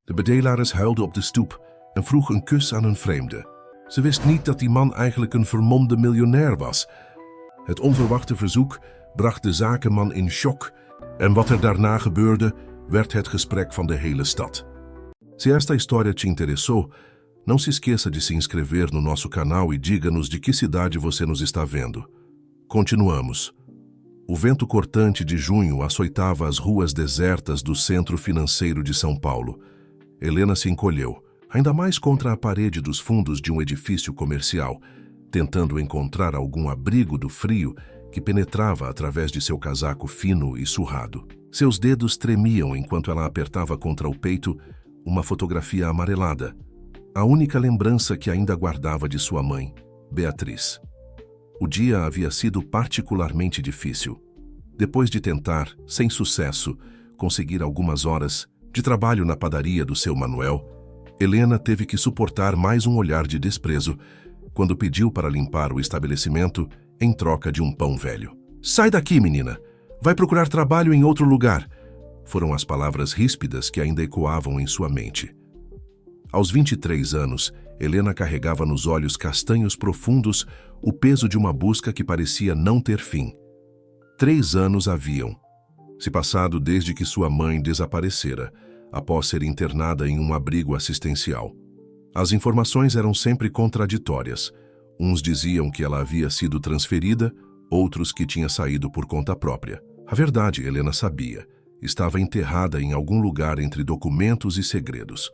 De bedelares huilden op de stoep en vroeg een kus aan een vreemde. Ze wist niet dat die man eigenlijk een vermomde miljonair was. Het onverwachte verzoek bracht de zakenman in shock en wat er daarna gebeurde werd het gesprek van de hele stad. Se esta história te interessou, não se esqueça de se inscrever no nosso canal e diga-nos de que cidade você nos está vendo. Continuamos. O vento cortante de junho açoitava as ruas desertas do centro financeiro de São Paulo. Helena se encolheu, ainda mais contra a parede dos fundos de um edifício comercial, tentando encontrar algum abrigo do frio que penetrava através de seu casaco fino e surrado. Seus dedos tremiam enquanto ela apertava contra o peito uma fotografia amarelada, a única lembrança que ainda guardava de sua mãe, Beatriz. O dia havia sido particularmente difícil. Depois de tentar, sem sucesso, conseguir algumas horas de trabalho na padaria do seu Manuel, Helena teve que suportar mais um olhar de desprezo quando pediu para limpar o estabelecimento em troca de um pão velho. "Sai daqui, menina! Vai procurar trabalho em outro lugar!" Foram as palavras ríspidas que ainda ecoavam em sua mente. Aos 23 anos, Helena carregava nos olhos castanhos profundos o peso de uma busca que parecia não ter fim. 3 anos haviam se passado desde que sua mãe desaparecera, após ser internada em um abrigo assistencial. As informações eram sempre contraditórias. Uns diziam que ela havia sido transferida, outros que tinha saído por conta própria. A verdade, Helena sabia, estava enterrada em algum lugar entre documentos e segredos.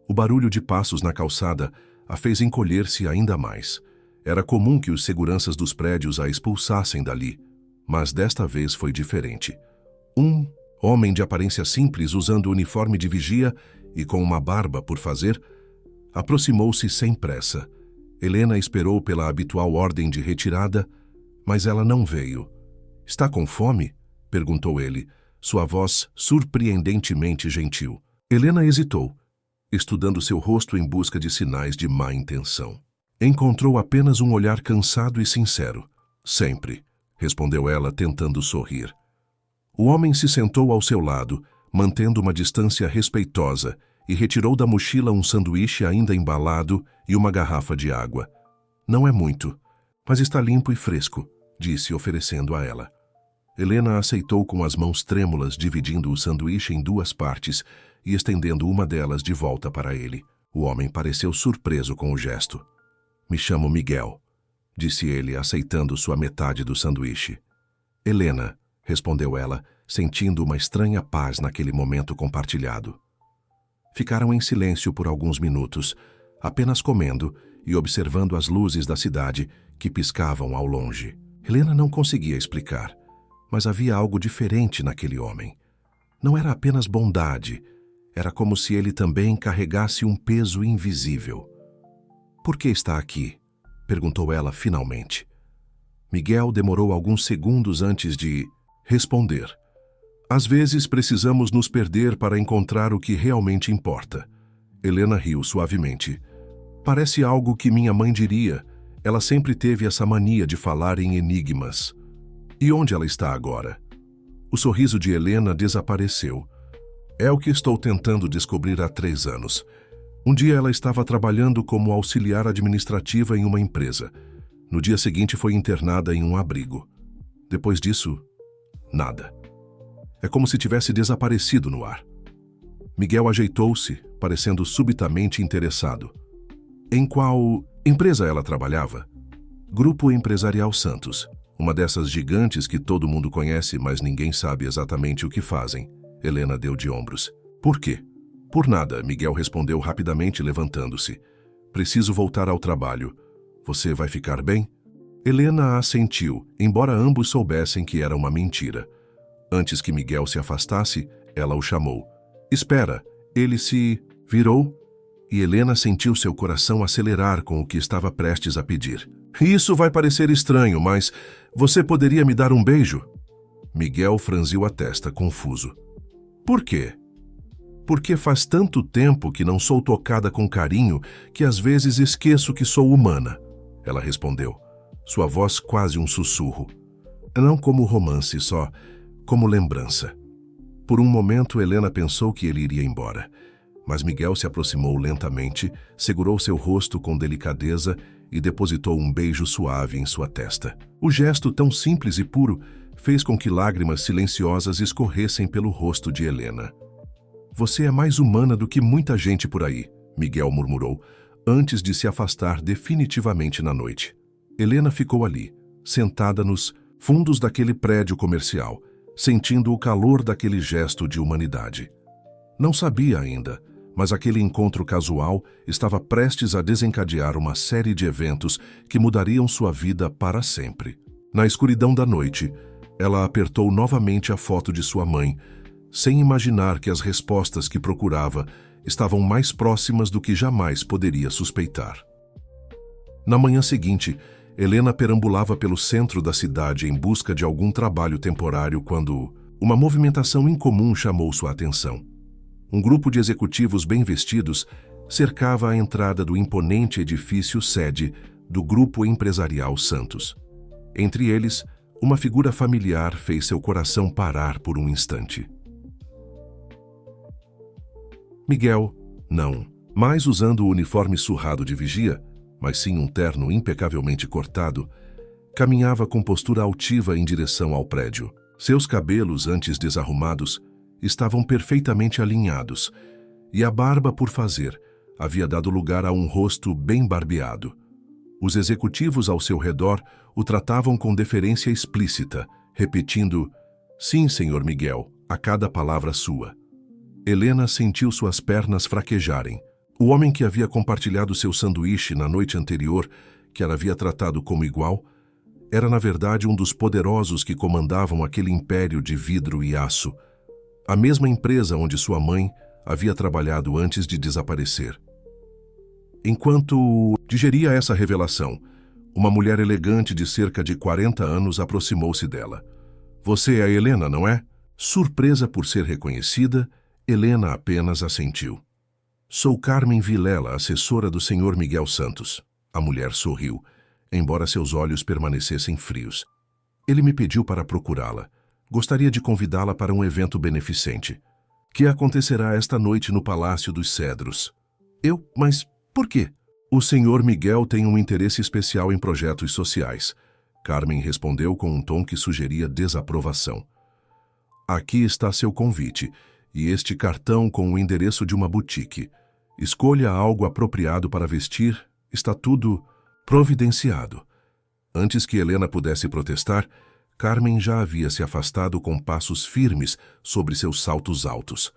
O barulho de passos na calçada a fez encolher-se ainda mais. Era comum que os seguranças dos prédios a expulsassem dali, mas desta vez foi diferente. Um homem de aparência simples, usando uniforme de vigia e com uma barba por fazer, aproximou-se sem pressa. Helena esperou pela habitual ordem de retirada, mas ela não veio. "Está com fome?" perguntou ele, sua voz surpreendentemente gentil. Helena hesitou, estudando seu rosto em busca de sinais de má intenção. Encontrou apenas um olhar cansado e sincero. "Sempre", respondeu ela, tentando sorrir. O homem se sentou ao seu lado, mantendo uma distância respeitosa, e retirou da mochila um sanduíche ainda embalado e uma garrafa de água. "Não é muito, mas está limpo e fresco", disse, oferecendo a ela. Helena aceitou com as mãos trêmulas, dividindo o sanduíche em 2 partes e estendendo uma delas de volta para ele. O homem pareceu surpreso com o gesto. "Me chamo Miguel", disse ele, aceitando sua metade do sanduíche. "Helena", respondeu ela, sentindo uma estranha paz naquele momento compartilhado. Ficaram em silêncio por alguns minutos, apenas comendo e observando as luzes da cidade que piscavam ao longe. Helena não conseguia explicar, mas havia algo diferente naquele homem. Não era apenas bondade, era como se ele também carregasse um peso invisível. "Por que está aqui?" perguntou ela finalmente. Miguel demorou alguns segundos antes de responder. "Às vezes precisamos nos perder para encontrar o que realmente importa." Helena riu suavemente. "Parece algo que minha mãe diria. Ela sempre teve essa mania de falar em enigmas." "E onde ela está agora?" O sorriso de Helena desapareceu. "É o que estou tentando descobrir há 3 anos. Um dia ela estava trabalhando como auxiliar administrativa em uma empresa. No dia seguinte foi internada em um abrigo. Depois disso, nada. É como se tivesse desaparecido no ar." Miguel ajeitou-se, parecendo subitamente interessado. "Em qual empresa ela trabalhava?" "Grupo Empresarial Santos, uma dessas gigantes que todo mundo conhece, mas ninguém sabe exatamente o que fazem." Helena deu de ombros. "Por quê?" "Por nada", Miguel respondeu rapidamente, levantando-se. "Preciso voltar ao trabalho. Você vai ficar bem?" Helena assentiu, embora ambos soubessem que era uma mentira. Antes que Miguel se afastasse, ela o chamou. "Espera!" Ele se virou e Helena sentiu seu coração acelerar com o que estava prestes a pedir. "Isso vai parecer estranho, mas você poderia me dar um beijo?" Miguel franziu a testa, confuso. "Por quê?" "Porque faz tanto tempo que não sou tocada com carinho que às vezes esqueço que sou humana", ela respondeu, sua voz quase um sussurro. Não como romance, só como lembrança. Por um momento, Helena pensou que ele iria embora. Mas Miguel se aproximou lentamente, segurou seu rosto com delicadeza e depositou um beijo suave em sua testa. O gesto, tão simples e puro, fez com que lágrimas silenciosas escorressem pelo rosto de Helena. "Você é mais humana do que muita gente por aí", Miguel murmurou, antes de se afastar definitivamente na noite. Helena ficou ali, sentada nos fundos daquele prédio comercial, sentindo o calor daquele gesto de humanidade. Não sabia ainda, mas aquele encontro casual estava prestes a desencadear uma série de eventos que mudariam sua vida para sempre. Na escuridão da noite, ela apertou novamente a foto de sua mãe, sem imaginar que as respostas que procurava estavam mais próximas do que jamais poderia suspeitar. Na manhã seguinte, Helena perambulava pelo centro da cidade em busca de algum trabalho temporário quando uma movimentação incomum chamou sua atenção. Um grupo de executivos bem vestidos cercava a entrada do imponente edifício sede do Grupo Empresarial Santos. Entre eles, uma figura familiar fez seu coração parar por um instante. Miguel, não mais usando o uniforme surrado de vigia, mas sim um terno impecavelmente cortado, caminhava com postura altiva em direção ao prédio. Seus cabelos, antes desarrumados, estavam perfeitamente alinhados, e a barba por fazer havia dado lugar a um rosto bem barbeado. Os executivos ao seu redor o tratavam com deferência explícita, repetindo "Sim, senhor Miguel", a cada palavra sua. Helena sentiu suas pernas fraquejarem. O homem que havia compartilhado seu sanduíche na noite anterior, que ela havia tratado como igual, era na verdade um dos poderosos que comandavam aquele império de vidro e aço, a mesma empresa onde sua mãe havia trabalhado antes de desaparecer. Enquanto digeria essa revelação, uma mulher elegante de cerca de 40 anos aproximou-se dela. "Você é a Helena, não é?" Surpresa por ser reconhecida, Helena apenas assentiu. "Sou Carmen Vilela, assessora do Sr. Miguel Santos." A mulher sorriu, embora seus olhos permanecessem frios. "Ele me pediu para procurá-la. Gostaria de convidá-la para um evento beneficente, que acontecerá esta noite no Palácio dos Cedros." Mas por quê?" "O Sr. Miguel tem um interesse especial em projetos sociais." Carmen respondeu com um tom que sugeria desaprovação. "Aqui está seu convite, e este cartão com o endereço de uma boutique. Escolha algo apropriado para vestir, está tudo providenciado." Antes que Helena pudesse protestar, Carmen já havia se afastado com passos firmes sobre seus saltos altos.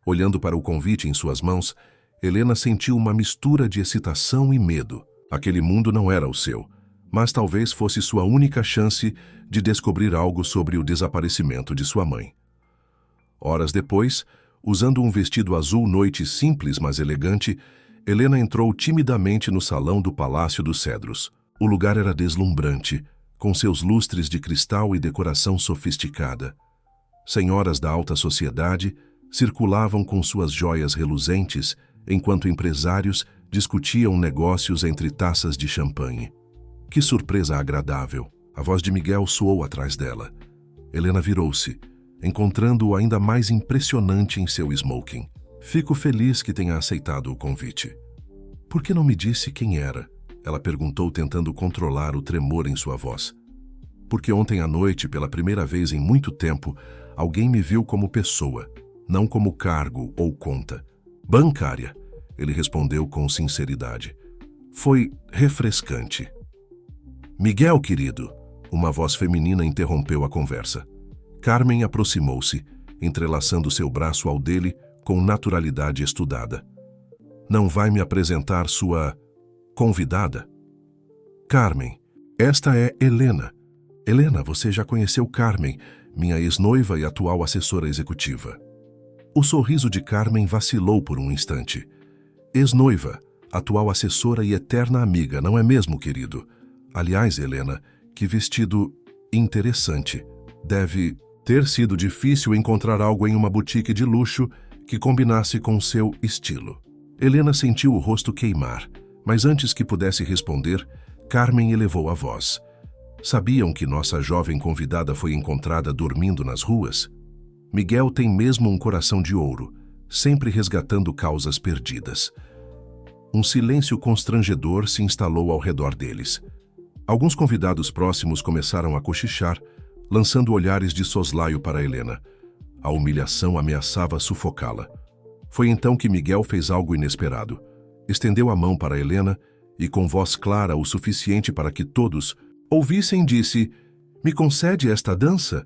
Olhando para o convite em suas mãos, Helena sentiu uma mistura de excitação e medo. Aquele mundo não era o seu, mas talvez fosse sua única chance de descobrir algo sobre o desaparecimento de sua mãe. Horas depois, usando um vestido azul noite simples mas elegante, Helena entrou timidamente no salão do Palácio dos Cedros. O lugar era deslumbrante, com seus lustres de cristal e decoração sofisticada. Senhoras da alta sociedade circulavam com suas joias reluzentes, enquanto empresários discutiam negócios entre taças de champanhe. Que surpresa agradável! A voz de Miguel soou atrás dela. Helena virou-se, encontrando-o ainda mais impressionante em seu smoking. "Fico feliz que tenha aceitado o convite." "Por que não me disse quem era?" ela perguntou, tentando controlar o tremor em sua voz. "Porque ontem à noite, pela primeira vez em muito tempo, alguém me viu como pessoa, não como cargo ou conta." "Bancária", ele respondeu com sinceridade. "Foi refrescante." "Miguel, querido", uma voz feminina interrompeu a conversa. Carmen aproximou-se, entrelaçando seu braço ao dele com naturalidade estudada. "Não vai me apresentar sua convidada?" "Carmen, esta é Helena." "Helena, você já conheceu Carmen, minha ex-noiva e atual assessora executiva." O sorriso de Carmen vacilou por um instante. "Ex-noiva, atual assessora e eterna amiga, não é mesmo, querido? Aliás, Helena, que vestido interessante. Deve ter sido difícil encontrar algo em uma boutique de luxo que combinasse com seu estilo." Helena sentiu o rosto queimar, mas antes que pudesse responder, Carmen elevou a voz. "Sabiam que nossa jovem convidada foi encontrada dormindo nas ruas? Miguel tem mesmo um coração de ouro. sempre resgatando causas perdidas. Um silêncio constrangedor se instalou ao redor deles. Alguns convidados próximos começaram a cochichar, lançando olhares de soslaio para Helena. A humilhação ameaçava sufocá-la. Foi então que Miguel fez algo inesperado. Estendeu a mão para Helena e, com voz clara o suficiente para que todos ouvissem, disse: "Me concede esta dança?"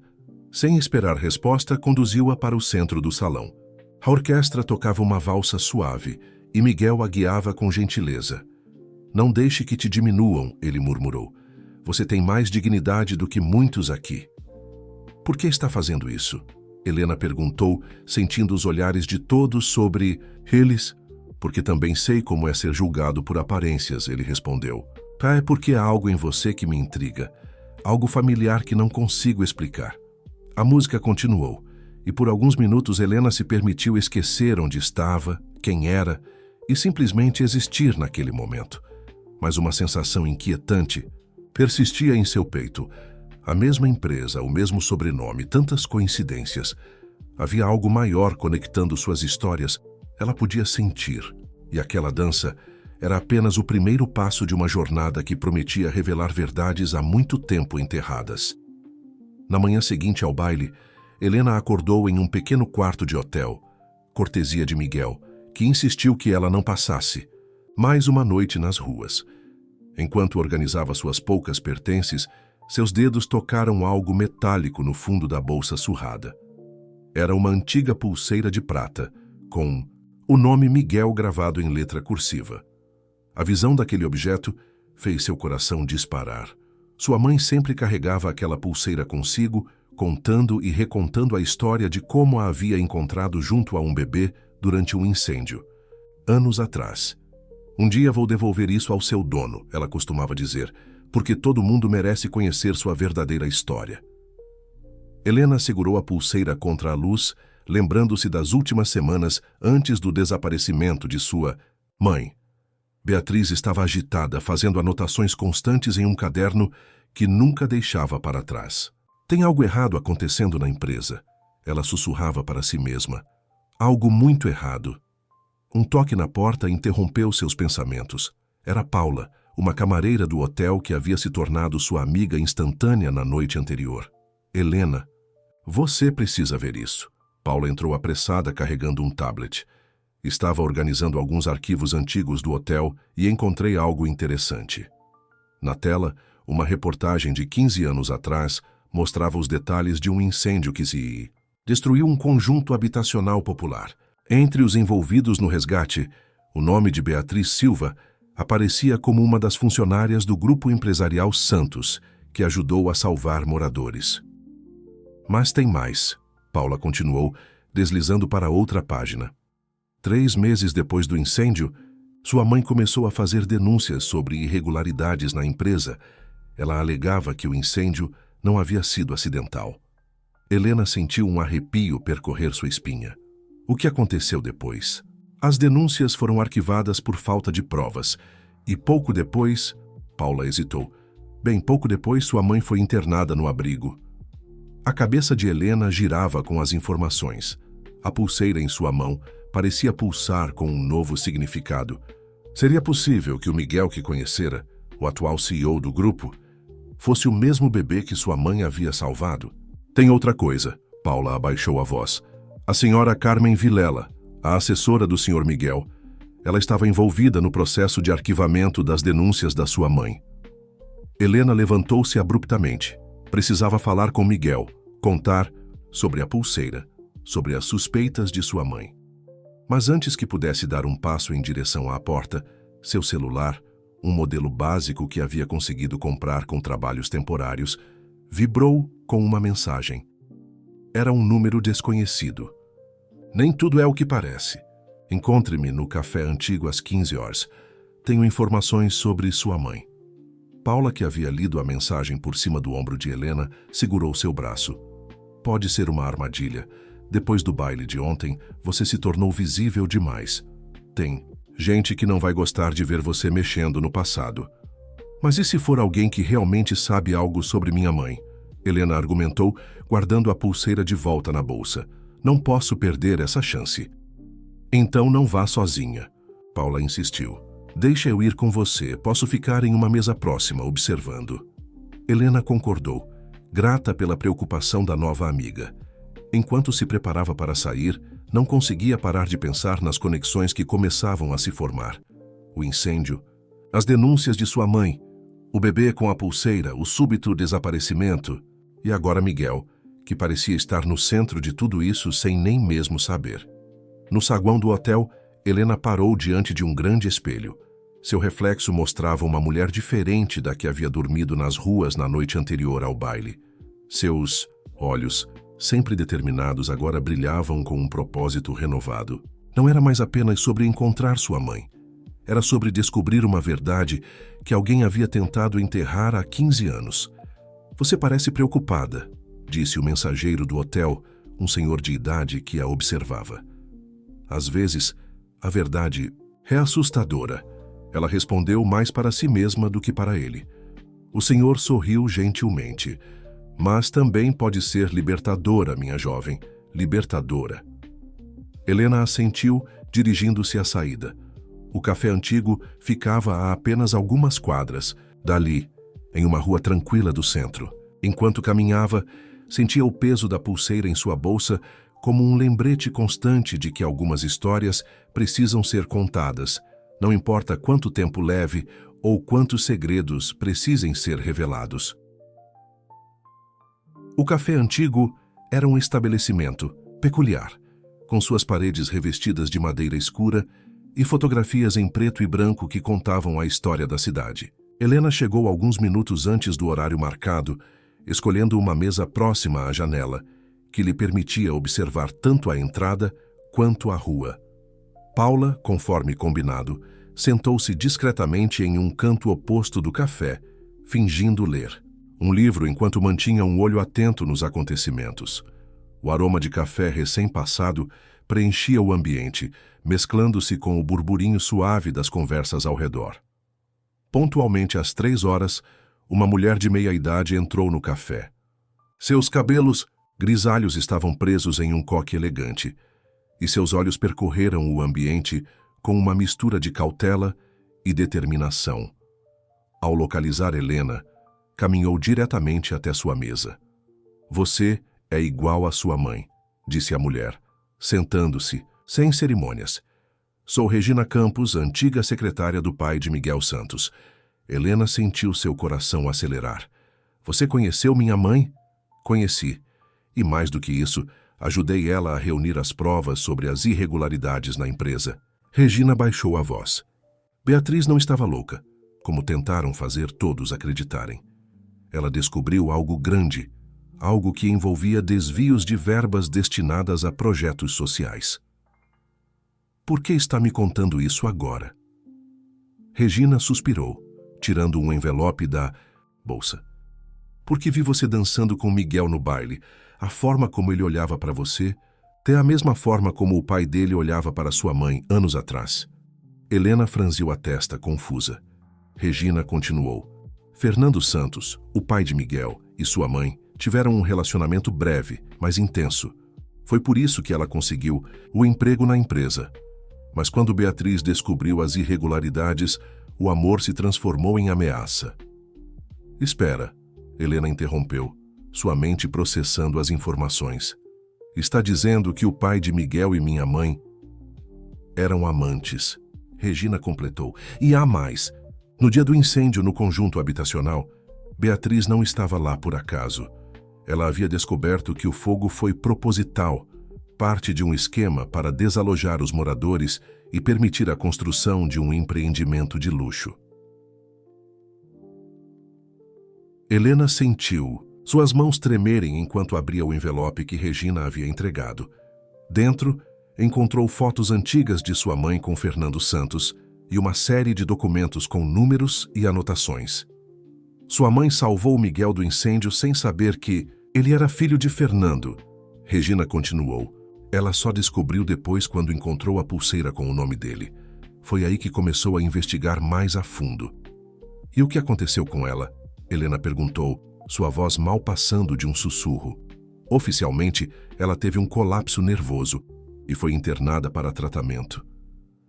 Sem esperar resposta, conduziu-a para o centro do salão. A orquestra tocava uma valsa suave e Miguel a guiava com gentileza. "Não deixe que te diminuam", ele murmurou. "Você tem mais dignidade do que muitos aqui." "Por que está fazendo isso?" Helena perguntou, sentindo os olhares de todos sobre eles. "Porque também sei como é ser julgado por aparências", ele respondeu. "É porque há algo em você que me intriga, algo familiar que não consigo explicar." A música continuou, e por alguns minutos Helena se permitiu esquecer onde estava, quem era, e simplesmente existir naquele momento. Mas uma sensação inquietante persistia em seu peito. A mesma empresa, o mesmo sobrenome, tantas coincidências. Havia algo maior conectando suas histórias. Ela podia sentir, e aquela dança era apenas o primeiro passo de uma jornada que prometia revelar verdades há muito tempo enterradas. Na manhã seguinte ao baile, Helena acordou em um pequeno quarto de hotel, cortesia de Miguel, que insistiu que ela não passasse mais uma noite nas ruas. Enquanto organizava suas poucas pertences, seus dedos tocaram algo metálico no fundo da bolsa surrada. Era uma antiga pulseira de prata, com o nome Miguel gravado em letra cursiva. A visão daquele objeto fez seu coração disparar. Sua mãe sempre carregava aquela pulseira consigo, contando e recontando a história de como a havia encontrado junto a um bebê durante um incêndio, anos atrás. "Um dia vou devolver isso ao seu dono", ela costumava dizer, "porque todo mundo merece conhecer sua verdadeira história." Helena segurou a pulseira contra a luz, lembrando-se das últimas semanas antes do desaparecimento de sua mãe. Beatriz estava agitada, fazendo anotações constantes em um caderno que nunca deixava para trás. "Tem algo errado acontecendo na empresa", ela sussurrava para si mesma. "Algo muito errado." Um toque na porta interrompeu seus pensamentos. Era Paula, uma camareira do hotel que havia se tornado sua amiga instantânea na noite anterior. "Helena, você precisa ver isso." Paula entrou apressada carregando um tablet. "Estava organizando alguns arquivos antigos do hotel e encontrei algo interessante." Na tela, uma reportagem de 15 anos atrás mostrava os detalhes de um incêndio que se destruiu um conjunto habitacional popular. Entre os envolvidos no resgate, o nome de Beatriz Silva aparecia como uma das funcionárias do grupo empresarial Santos, que ajudou a salvar moradores. "Mas tem mais", Paula continuou, deslizando para outra página. 3 meses depois do incêndio, sua mãe começou a fazer denúncias sobre irregularidades na empresa. Ela alegava que o incêndio não havia sido acidental. Helena sentiu um arrepio percorrer sua espinha. O que aconteceu depois? As denúncias foram arquivadas por falta de provas. E pouco depois, Paula hesitou. Pouco depois sua mãe foi internada no abrigo. A cabeça de Helena girava com as informações. A pulseira em sua mão parecia pulsar com um novo significado. Seria possível que o Miguel que conhecera, o atual CEO do grupo, fosse o mesmo bebê que sua mãe havia salvado? "Tem outra coisa", Paula abaixou a voz. "A senhora Carmen Vilela, a assessora do Sr. Miguel, ela estava envolvida no processo de arquivamento das denúncias da sua mãe." Helena levantou-se abruptamente. Precisava falar com Miguel, contar sobre a pulseira, sobre as suspeitas de sua mãe. Mas antes que pudesse dar um passo em direção à porta, seu celular, um modelo básico que havia conseguido comprar com trabalhos temporários, vibrou com uma mensagem. Era um número desconhecido. "Nem tudo é o que parece. Encontre-me no café antigo às 15 horas. Tenho informações sobre sua mãe." Paula, que havia lido a mensagem por cima do ombro de Helena, segurou seu braço. "Pode ser uma armadilha. Depois do baile de ontem, você se tornou visível demais. Tem gente que não vai gostar de ver você mexendo no passado." "Mas e se for alguém que realmente sabe algo sobre minha mãe?" Helena argumentou, guardando a pulseira de volta na bolsa. "Não posso perder essa chance." Então não vá sozinha, Paula insistiu. Deixa eu ir com você, posso ficar em uma mesa próxima, observando. Helena concordou, grata pela preocupação da nova amiga. Enquanto se preparava para sair, não conseguia parar de pensar nas conexões que começavam a se formar. O incêndio, as denúncias de sua mãe, o bebê com a pulseira, o súbito desaparecimento, e agora Miguel, que parecia estar no centro de tudo isso sem nem mesmo saber. No saguão do hotel, Helena parou diante de um grande espelho. Seu reflexo mostrava uma mulher diferente da que havia dormido nas ruas na noite anterior ao baile. Seus olhos, sempre determinados, agora brilhavam com um propósito renovado. Não era mais apenas sobre encontrar sua mãe. Era sobre descobrir uma verdade que alguém havia tentado enterrar há 15 anos. Você parece preocupada, disse o mensageiro do hotel, um senhor de idade que a observava. Às vezes, a verdade é assustadora. Ela respondeu mais para si mesma do que para ele. O senhor sorriu gentilmente. Mas também pode ser libertadora, minha jovem, libertadora. Helena assentiu, dirigindo-se à saída. O café antigo ficava a apenas algumas quadras, dali, em uma rua tranquila do centro. Enquanto caminhava, sentia o peso da pulseira em sua bolsa como um lembrete constante de que algumas histórias precisam ser contadas, não importa quanto tempo leve ou quantos segredos precisem ser revelados. O café antigo era um estabelecimento peculiar, com suas paredes revestidas de madeira escura e fotografias em preto e branco que contavam a história da cidade. Helena chegou alguns minutos antes do horário marcado, escolhendo uma mesa próxima à janela, que lhe permitia observar tanto a entrada quanto a rua. Paula, conforme combinado, sentou-se discretamente em um canto oposto do café, fingindo ler um livro enquanto mantinha um olho atento nos acontecimentos. O aroma de café recém-passado preenchia o ambiente, mesclando-se com o burburinho suave das conversas ao redor. Pontualmente às 3 horas, uma mulher de meia-idade entrou no café. Seus cabelos grisalhos estavam presos em um coque elegante, e seus olhos percorreram o ambiente com uma mistura de cautela e determinação. Ao localizar Helena, caminhou diretamente até sua mesa. Você é igual à sua mãe, disse a mulher, sentando-se, sem cerimônias. Sou Regina Campos, antiga secretária do pai de Miguel Santos. Helena sentiu seu coração acelerar. Você conheceu minha mãe? Conheci. E mais do que isso, ajudei ela a reunir as provas sobre as irregularidades na empresa. Regina baixou a voz. Beatriz não estava louca, como tentaram fazer todos acreditarem. Ela descobriu algo grande, algo que envolvia desvios de verbas destinadas a projetos sociais. Por que está me contando isso agora? Regina suspirou, tirando um envelope da bolsa. Porque vi você dançando com Miguel no baile. A forma como ele olhava para você é a mesma forma como o pai dele olhava para sua mãe anos atrás. Helena franziu a testa, confusa. Regina continuou. Fernando Santos, o pai de Miguel, e sua mãe tiveram um relacionamento breve, mas intenso. Foi por isso que ela conseguiu o emprego na empresa. Mas quando Beatriz descobriu as irregularidades, o amor se transformou em ameaça. Espera, Helena interrompeu, sua mente processando as informações. Está dizendo que o pai de Miguel e minha mãe eram amantes. Regina completou. E há mais. No dia do incêndio no conjunto habitacional, Beatriz não estava lá por acaso. Ela havia descoberto que o fogo foi proposital, parte de um esquema para desalojar os moradores e permitir a construção de um empreendimento de luxo. Helena sentiu suas mãos tremerem enquanto abria o envelope que Regina havia entregado. Dentro, encontrou fotos antigas de sua mãe com Fernando Santos e uma série de documentos com números e anotações. Sua mãe salvou Miguel do incêndio sem saber que ele era filho de Fernando. Regina continuou. Ela só descobriu depois quando encontrou a pulseira com o nome dele. Foi aí que começou a investigar mais a fundo. E o que aconteceu com ela? Helena perguntou, sua voz mal passando de um sussurro. Oficialmente, ela teve um colapso nervoso. e foi internada para tratamento.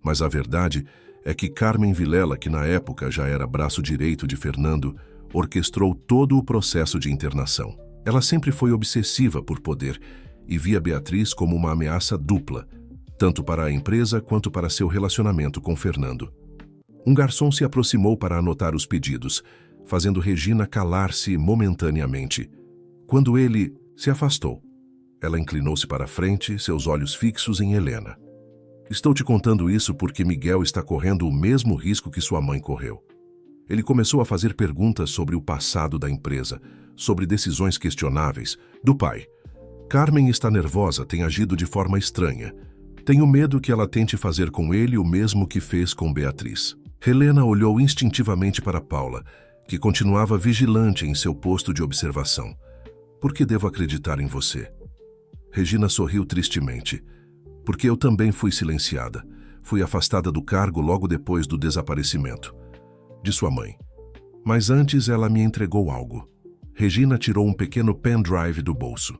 Mas a verdade é que Carmen Vilela, que na época já era braço direito de Fernando, orquestrou todo o processo de internação. Ela sempre foi obsessiva por poder e via Beatriz como uma ameaça dupla, tanto para a empresa quanto para seu relacionamento com Fernando. Um garçom se aproximou para anotar os pedidos, fazendo Regina calar-se momentaneamente. Quando ele se afastou, ela inclinou-se para a frente, seus olhos fixos em Helena. Estou te contando isso porque Miguel está correndo o mesmo risco que sua mãe correu. Ele começou a fazer perguntas sobre o passado da empresa, sobre decisões questionáveis, do pai. Carmen está nervosa, tem agido de forma estranha. Tenho medo que ela tente fazer com ele o mesmo que fez com Beatriz. Helena olhou instintivamente para Paula, que continuava vigilante em seu posto de observação. Por que devo acreditar em você? Regina sorriu tristemente. Porque eu também fui silenciada. Fui afastada do cargo logo depois do desaparecimento de sua mãe. Mas antes ela me entregou algo. Regina tirou um pequeno pendrive do bolso.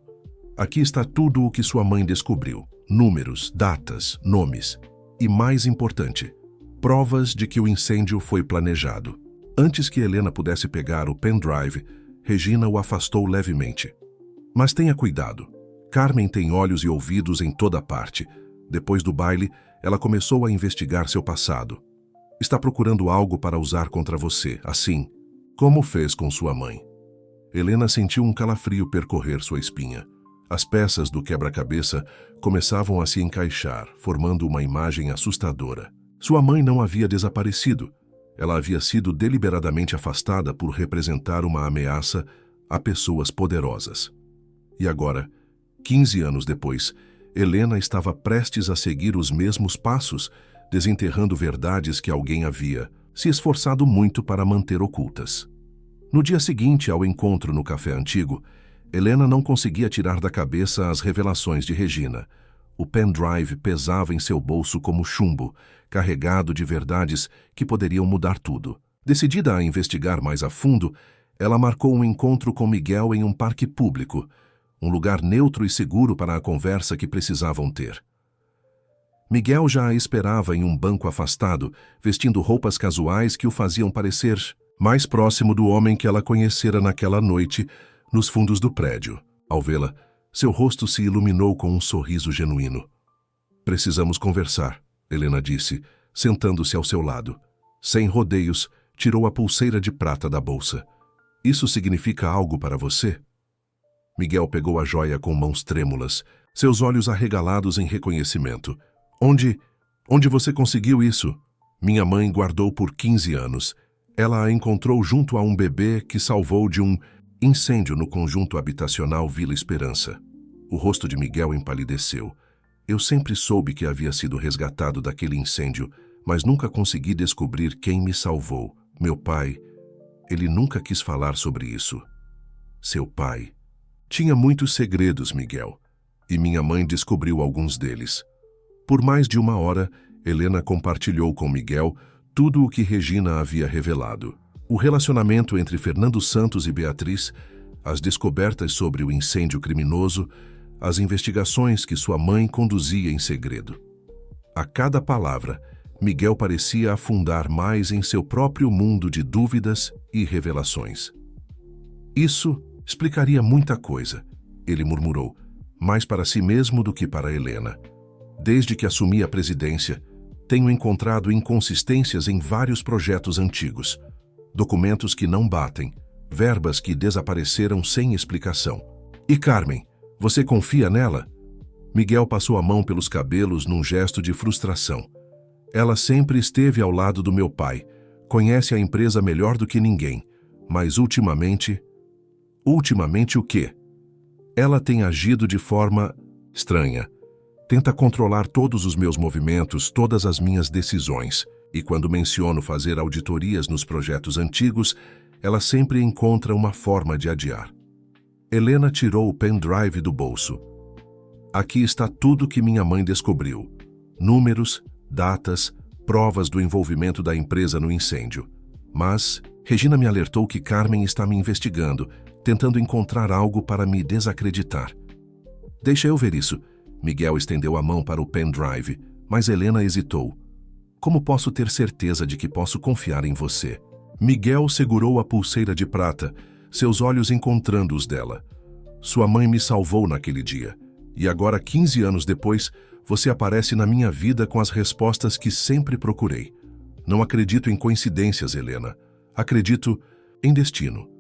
Aqui está tudo o que sua mãe descobriu. Números, datas, nomes. E mais importante, provas de que o incêndio foi planejado. Antes que Helena pudesse pegar o pendrive, Regina o afastou levemente. Mas tenha cuidado. Carmen tem olhos e ouvidos em toda parte. Depois do baile, ela começou a investigar seu passado. Está procurando algo para usar contra você, assim como fez com sua mãe. Helena sentiu um calafrio percorrer sua espinha. As peças do quebra-cabeça começavam a se encaixar, formando uma imagem assustadora. Sua mãe não havia desaparecido. Ela havia sido deliberadamente afastada por representar uma ameaça a pessoas poderosas. E agora, 15 anos depois, Helena estava prestes a seguir os mesmos passos, desenterrando verdades que alguém havia se esforçado muito para manter ocultas. No dia seguinte ao encontro no café antigo, Helena não conseguia tirar da cabeça as revelações de Regina. O pendrive pesava em seu bolso como chumbo, carregado de verdades que poderiam mudar tudo. Decidida a investigar mais a fundo, ela marcou um encontro com Miguel em um parque público, um lugar neutro e seguro para a conversa que precisavam ter. Miguel já a esperava em um banco afastado, vestindo roupas casuais que o faziam parecer mais próximo do homem que ela conhecera naquela noite, nos fundos do prédio. Ao vê-la, seu rosto se iluminou com um sorriso genuíno. Precisamos conversar, Helena disse, sentando-se ao seu lado. Sem rodeios, tirou a pulseira de prata da bolsa. Isso significa algo para você? Miguel pegou a joia com mãos trêmulas, seus olhos arregalados em reconhecimento. Onde você conseguiu isso? Minha mãe guardou por 15 anos. Ela a encontrou junto a um bebê que salvou de um incêndio no conjunto habitacional Vila Esperança. O rosto de Miguel empalideceu. Eu sempre soube que havia sido resgatado daquele incêndio, mas nunca consegui descobrir quem me salvou. Meu pai, ele nunca quis falar sobre isso. Seu pai tinha muitos segredos, Miguel, e minha mãe descobriu alguns deles. Por mais de 1 hora, Helena compartilhou com Miguel tudo o que Regina havia revelado. O relacionamento entre Fernando Santos e Beatriz, as descobertas sobre o incêndio criminoso, as investigações que sua mãe conduzia em segredo. A cada palavra, Miguel parecia afundar mais em seu próprio mundo de dúvidas e revelações. Isso explicaria muita coisa, ele murmurou, mais para si mesmo do que para Helena. Desde que assumi a presidência, tenho encontrado inconsistências em vários projetos antigos. Documentos que não batem, verbas que desapareceram sem explicação. E Carmen, você confia nela? Miguel passou a mão pelos cabelos num gesto de frustração. Ela sempre esteve ao lado do meu pai, conhece a empresa melhor do que ninguém, mas ultimamente o quê? Ela tem agido de forma estranha. Tenta controlar todos os meus movimentos, todas as minhas decisões. E quando menciono fazer auditorias nos projetos antigos, ela sempre encontra uma forma de adiar. Helena tirou o pendrive do bolso. Aqui está tudo que minha mãe descobriu. Números, datas, provas do envolvimento da empresa no incêndio. Mas Regina me alertou que Carmen está me investigando, tentando encontrar algo para me desacreditar. Deixa eu ver isso. Miguel estendeu a mão para o pendrive, mas Helena hesitou. Como posso ter certeza de que posso confiar em você? Miguel segurou a pulseira de prata, seus olhos encontrando os dela. Sua mãe me salvou naquele dia. E agora, 15 anos depois, você aparece na minha vida com as respostas que sempre procurei. Não acredito em coincidências, Helena. Acredito em destino.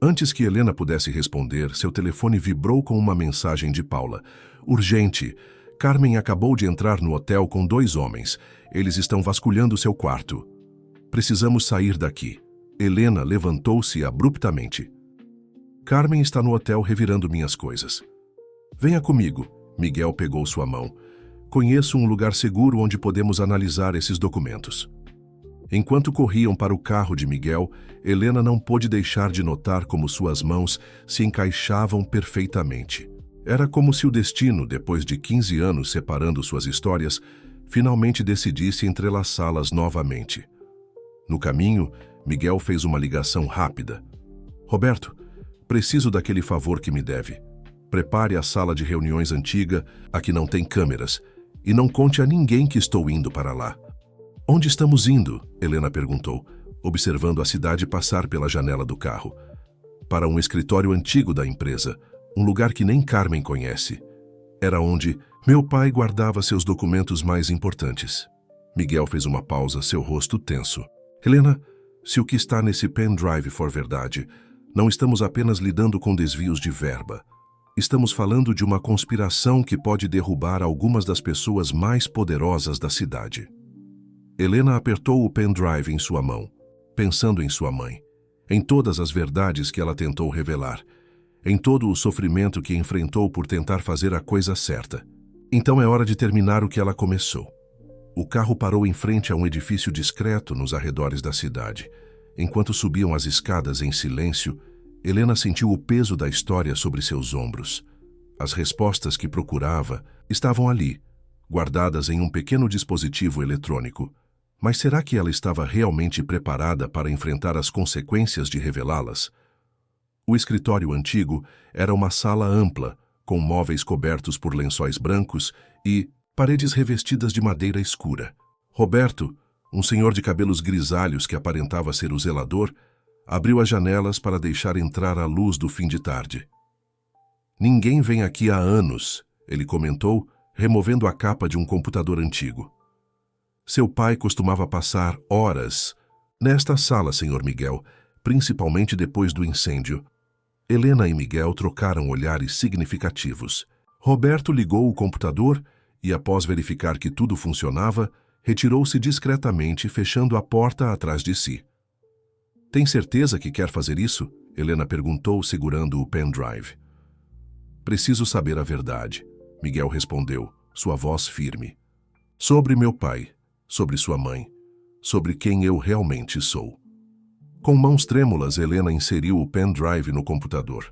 Antes que Helena pudesse responder, seu telefone vibrou com uma mensagem de Paula. Urgente. Carmen acabou de entrar no hotel com 2 homens. Eles estão vasculhando seu quarto. Precisamos sair daqui. Helena levantou-se abruptamente. Carmen está no hotel revirando minhas coisas. Venha comigo. Miguel pegou sua mão. Conheço um lugar seguro onde podemos analisar esses documentos. Enquanto corriam para o carro de Miguel, Helena não pôde deixar de notar como suas mãos se encaixavam perfeitamente. Era como se o destino, depois de 15 anos separando suas histórias, finalmente decidisse entrelaçá-las novamente. No caminho, Miguel fez uma ligação rápida. Roberto, preciso daquele favor que me deve. Prepare a sala de reuniões antiga, a que não tem câmeras, e não conte a ninguém que estou indo para lá. Onde estamos indo? Helena perguntou, observando a cidade passar pela janela do carro. Para um escritório antigo da empresa, um lugar que nem Carmen conhece. Era onde meu pai guardava seus documentos mais importantes. Miguel fez uma pausa, seu rosto tenso. Helena, se o que está nesse pendrive for verdade, não estamos apenas lidando com desvios de verba. Estamos falando de uma conspiração que pode derrubar algumas das pessoas mais poderosas da cidade. Helena apertou o pendrive em sua mão, pensando em sua mãe, em todas as verdades que ela tentou revelar, em todo o sofrimento que enfrentou por tentar fazer a coisa certa. Então é hora de terminar o que ela começou. O carro parou em frente a um edifício discreto nos arredores da cidade. Enquanto subiam as escadas em silêncio, Helena sentiu o peso da história sobre seus ombros. As respostas que procurava estavam ali, guardadas em um pequeno dispositivo eletrônico. Mas será que ela estava realmente preparada para enfrentar as consequências de revelá-las? O escritório antigo era uma sala ampla, com móveis cobertos por lençóis brancos e paredes revestidas de madeira escura. Roberto, um senhor de cabelos grisalhos que aparentava ser o zelador, abriu as janelas para deixar entrar a luz do fim de tarde. Ninguém vem aqui há anos, ele comentou, removendo a capa de um computador antigo. Seu pai costumava passar horas nesta sala, Sr. Miguel, principalmente depois do incêndio. Helena e Miguel trocaram olhares significativos. Roberto ligou o computador e, após verificar que tudo funcionava, retirou-se discretamente, fechando a porta atrás de si. Tem certeza que quer fazer isso? Helena perguntou, segurando o pendrive. Preciso saber a verdade, Miguel respondeu, sua voz firme. Sobre meu pai, sobre sua mãe, sobre quem eu realmente sou. Com mãos trêmulas, Helena inseriu o pendrive no computador.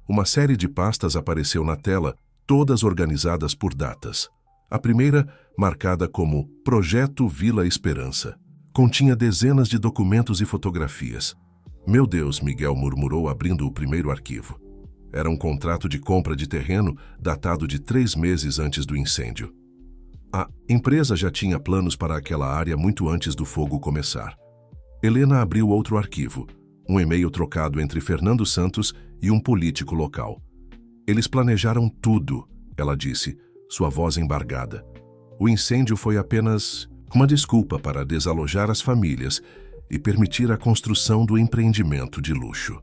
Uma série de pastas apareceu na tela, todas organizadas por datas. A primeira, marcada como Projeto Vila Esperança, continha dezenas de documentos e fotografias. Meu Deus, Miguel murmurou abrindo o primeiro arquivo. Era um contrato de compra de terreno datado de 3 meses antes do incêndio. A empresa já tinha planos para aquela área muito antes do fogo começar. Helena abriu outro arquivo, um e-mail trocado entre Fernando Santos e um político local. Eles planejaram tudo, ela disse, sua voz embargada. O incêndio foi apenas uma desculpa para desalojar as famílias e permitir a construção do empreendimento de luxo.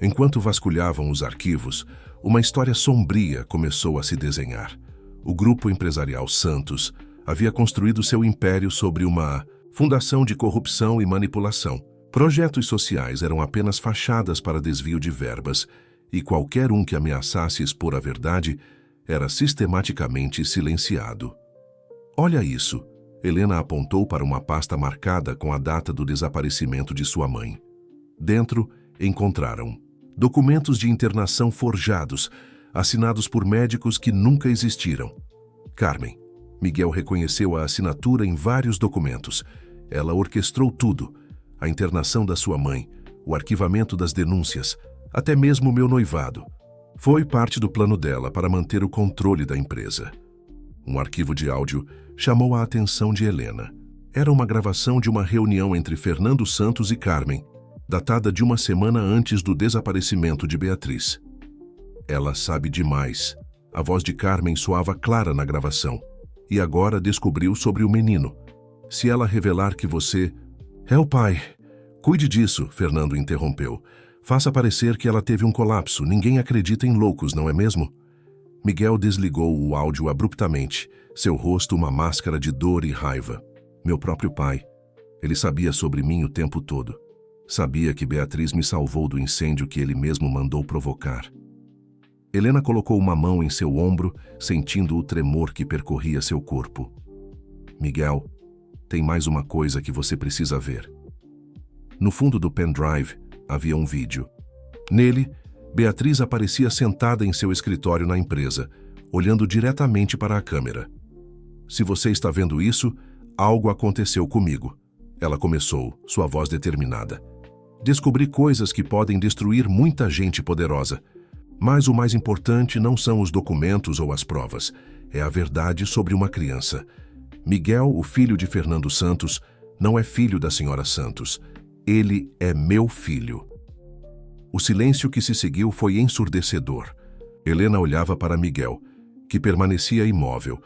Enquanto vasculhavam os arquivos, uma história sombria começou a se desenhar. O grupo empresarial Santos havia construído seu império sobre uma fundação de corrupção e manipulação. Projetos sociais eram apenas fachadas para desvio de verbas, e qualquer um que ameaçasse expor a verdade era sistematicamente silenciado. Olha isso! Helena apontou para uma pasta marcada com a data do desaparecimento de sua mãe. Dentro, encontraram documentos de internação forjados, assinados por médicos que nunca existiram. Carmen. Miguel reconheceu a assinatura em vários documentos. Ela orquestrou tudo. A internação da sua mãe, o arquivamento das denúncias, até mesmo meu noivado. Foi parte do plano dela para manter o controle da empresa. Um arquivo de áudio chamou a atenção de Helena. Era uma gravação de uma reunião entre Fernando Santos e Carmen, datada de uma semana antes do desaparecimento de Beatriz. Ela sabe demais. A voz de Carmen soava clara na gravação. E agora descobriu sobre o menino. Se ela revelar que você... É o pai. Cuide disso, Fernando interrompeu. Faça parecer que ela teve um colapso. Ninguém acredita em loucos, não é mesmo? Miguel desligou o áudio abruptamente, seu rosto uma máscara de dor e raiva. Meu próprio pai. Ele sabia sobre mim o tempo todo. Sabia que Beatriz me salvou do incêndio que ele mesmo mandou provocar. Helena colocou uma mão em seu ombro, sentindo o tremor que percorria seu corpo. Miguel, tem mais uma coisa que você precisa ver. No fundo do pendrive havia um vídeo. Nele, Beatriz aparecia sentada em seu escritório na empresa, olhando diretamente para a câmera. Se você está vendo isso, algo aconteceu comigo. Ela começou, sua voz determinada. Descobri coisas que podem destruir muita gente poderosa. Mas o mais importante não são os documentos ou as provas. É a verdade sobre uma criança. Miguel, o filho de Fernando Santos, não é filho da senhora Santos. Ele é meu filho. O silêncio que se seguiu foi ensurdecedor. Helena olhava para Miguel, que permanecia imóvel,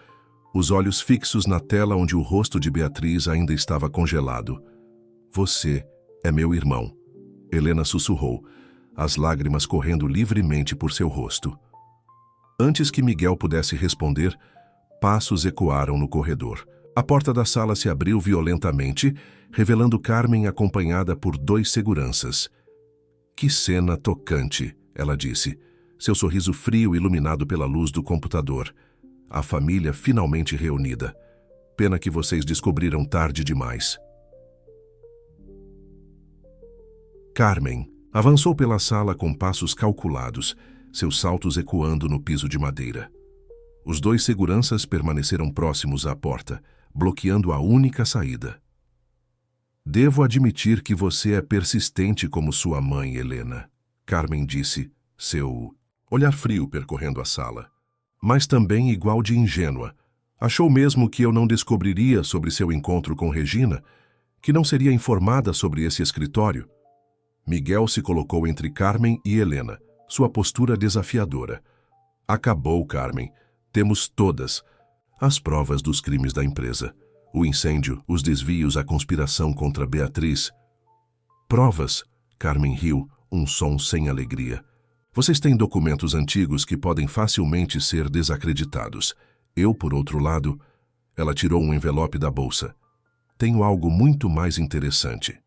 os olhos fixos na tela onde o rosto de Beatriz ainda estava congelado. Você é meu irmão. Helena sussurrou, as lágrimas correndo livremente por seu rosto. Antes que Miguel pudesse responder, passos ecoaram no corredor. A porta da sala se abriu violentamente, revelando Carmen acompanhada por 2 seguranças. Que cena tocante, ela disse, seu sorriso frio iluminado pela luz do computador. A família finalmente reunida. Pena que vocês descobriram tarde demais. Carmen avançou pela sala com passos calculados, seus saltos ecoando no piso de madeira. Os 2 seguranças permaneceram próximos à porta, bloqueando a única saída. Devo admitir que você é persistente como sua mãe, Helena, Carmen disse, seu olhar frio percorrendo a sala. Mas também igual de ingênua. Achou mesmo que eu não descobriria sobre seu encontro com Regina? Que não seria informada sobre esse escritório? Miguel se colocou entre Carmen e Helena, sua postura desafiadora. Acabou, Carmen. Temos todas as provas dos crimes da empresa. O incêndio, os desvios, a conspiração contra Beatriz. Provas? Carmen riu, um som sem alegria. Vocês têm documentos antigos que podem facilmente ser desacreditados. Eu, por outro lado, ela tirou um envelope da bolsa. Tenho algo muito mais interessante.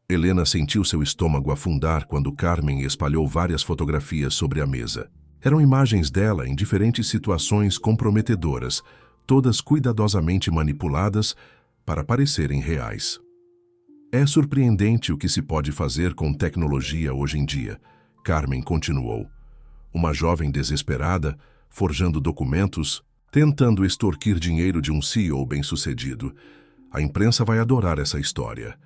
Helena sentiu seu estômago afundar quando Carmen espalhou várias fotografias sobre a mesa. Eram imagens dela em diferentes situações comprometedoras, todas cuidadosamente manipuladas para parecerem reais. É surpreendente o que se pode fazer com tecnologia hoje em dia, Carmen continuou. Uma jovem desesperada, forjando documentos, tentando extorquir dinheiro de um CEO bem-sucedido. A imprensa vai adorar essa história.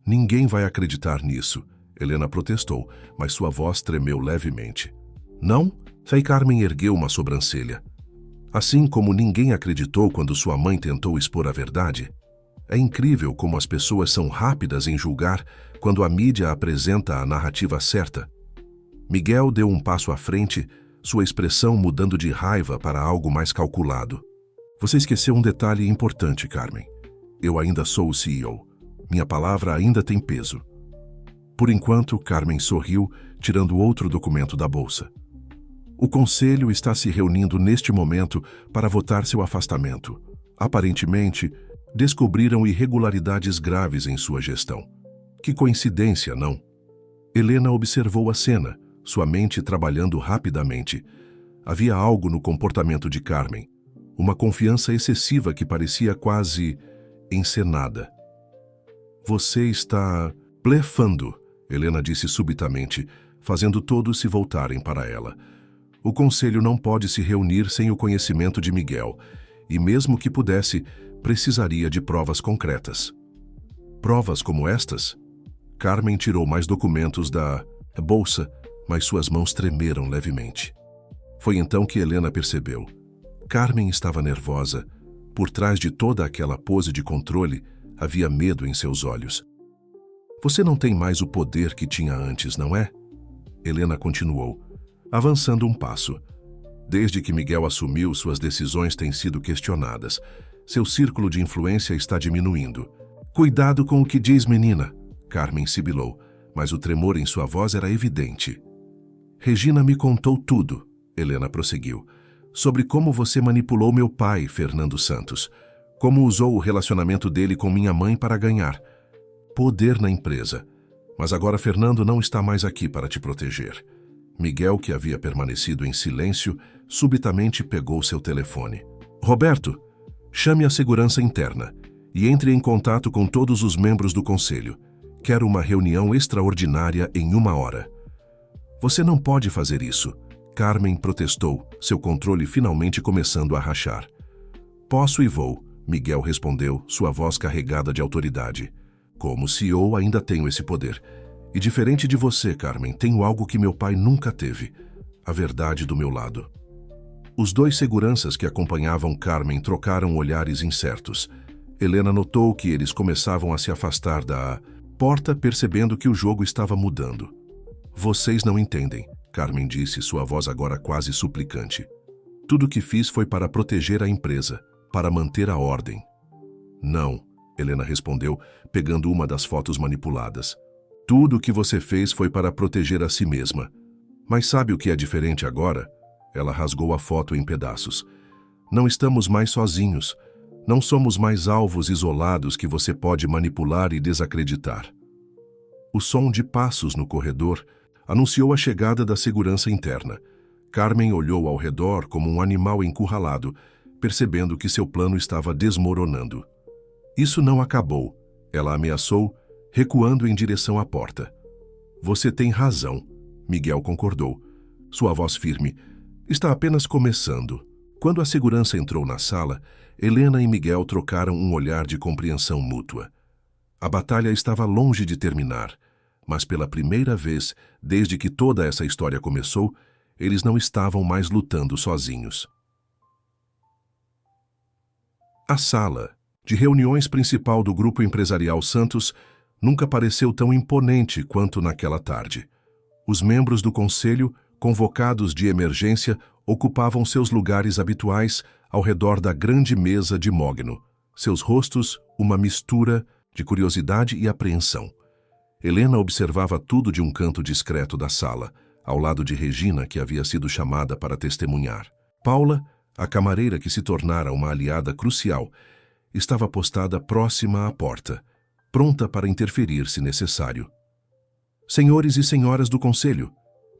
Ninguém vai acreditar nisso, Helena protestou, mas sua voz tremeu levemente. Não? Sei Carmen ergueu uma sobrancelha. Assim como ninguém acreditou quando sua mãe tentou expor a verdade. É incrível como as pessoas são rápidas em julgar quando a mídia apresenta a narrativa certa. Miguel deu um passo à frente, sua expressão mudando de raiva para algo mais calculado. Você esqueceu um detalhe importante, Carmen. Eu ainda sou o CEO. Minha palavra ainda tem peso. Por enquanto, Carmen sorriu, tirando outro documento da bolsa. O conselho está se reunindo neste momento para votar seu afastamento. Aparentemente, descobriram irregularidades graves em sua gestão. Que coincidência, não? Helena observou a cena, sua mente trabalhando rapidamente. Havia algo no comportamento de Carmen, uma confiança excessiva que parecia quase encenada. Você está blefando, Helena disse subitamente, fazendo todos se voltarem para ela. O conselho não pode se reunir sem o conhecimento de Miguel, e mesmo que pudesse, precisaria de provas concretas. Provas como estas? Carmen tirou mais documentos da bolsa, mas suas mãos tremeram levemente. Foi então que Helena percebeu. Carmen estava nervosa. Por trás de toda aquela pose de controle, havia medo em seus olhos. Você não tem mais o poder que tinha antes, não é? Helena continuou, avançando um passo. Desde que Miguel assumiu, suas decisões têm sido questionadas. Seu círculo de influência está diminuindo. Cuidado com o que diz, menina, Carmen sibilou, mas o tremor em sua voz era evidente. Regina me contou tudo, Helena prosseguiu, sobre como você manipulou meu pai, Fernando Santos, como usou o relacionamento dele com minha mãe para ganhar poder na empresa. Mas agora Fernando não está mais aqui para te proteger. Miguel, que havia permanecido em silêncio, subitamente pegou seu telefone. Roberto, chame a segurança interna e entre em contato com todos os membros do conselho. Quero uma reunião extraordinária em 1 hora. Você não pode fazer isso, Carmen protestou, seu controle finalmente começando a rachar. Posso e vou, Miguel respondeu, sua voz carregada de autoridade. Como CEO ainda tenho esse poder. E diferente de você, Carmen, tenho algo que meu pai nunca teve. A verdade do meu lado. Os 2 seguranças que acompanhavam Carmen trocaram olhares incertos. Helena notou que eles começavam a se afastar da porta, percebendo que o jogo estava mudando. Vocês não entendem, Carmen disse, sua voz agora quase suplicante. Tudo o que fiz foi para proteger a empresa, para manter a ordem. Não, Helena respondeu, pegando uma das fotos manipuladas. Tudo o que você fez foi para proteger a si mesma. Mas sabe o que é diferente agora? Ela rasgou a foto em pedaços. Não estamos mais sozinhos. Não somos mais alvos isolados que você pode manipular e desacreditar. O som de passos no corredor anunciou a chegada da segurança interna. Carmen olhou ao redor como um animal encurralado, percebendo que seu plano estava desmoronando. Isso não acabou, ela ameaçou, recuando em direção à porta. Você tem razão, Miguel concordou. Sua voz firme. Está apenas começando. Quando a segurança entrou na sala, Helena e Miguel trocaram um olhar de compreensão mútua. A batalha estava longe de terminar, mas pela primeira vez, desde que toda essa história começou, eles não estavam mais lutando sozinhos. A sala de reuniões principal do Grupo Empresarial Santos nunca pareceu tão imponente quanto naquela tarde. Os membros do conselho, convocados de emergência, ocupavam seus lugares habituais ao redor da grande mesa de mogno, seus rostos uma mistura de curiosidade e apreensão. Helena observava tudo de um canto discreto da sala, ao lado de Regina, que havia sido chamada para testemunhar. Paula, a camareira que se tornara uma aliada crucial, estava postada próxima à porta, pronta para interferir se necessário. Senhores e senhoras do conselho,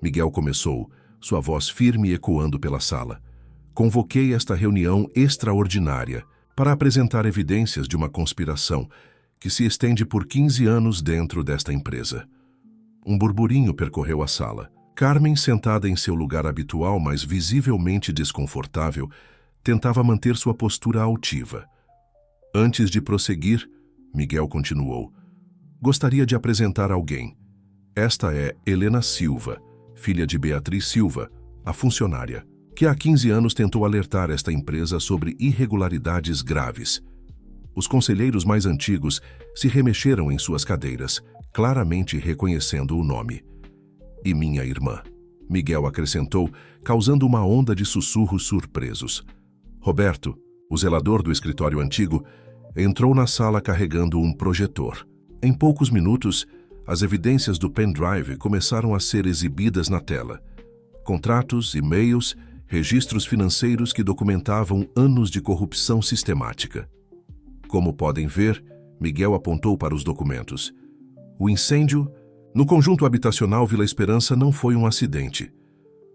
Miguel começou, sua voz firme ecoando pela sala. Convoquei esta reunião extraordinária para apresentar evidências de uma conspiração que se estende por 15 anos dentro desta empresa. Um burburinho percorreu a sala. Carmen, sentada em seu lugar habitual, mas visivelmente desconfortável, tentava manter sua postura altiva. Antes de prosseguir, Miguel continuou. Gostaria de apresentar alguém. Esta é Helena Silva, filha de Beatriz Silva, a funcionária, que há 15 anos tentou alertar esta empresa sobre irregularidades graves. Os conselheiros mais antigos se remexeram em suas cadeiras, claramente reconhecendo o nome. E minha irmã, Miguel acrescentou, causando uma onda de sussurros surpresos. Roberto, o zelador do escritório antigo, entrou na sala carregando um projetor. Em poucos minutos, as evidências do pendrive começaram a ser exibidas na tela. Contratos, e-mails, registros financeiros que documentavam anos de corrupção sistemática. Como podem ver, Miguel apontou para os documentos. O incêndio no conjunto habitacional Vila Esperança não foi um acidente.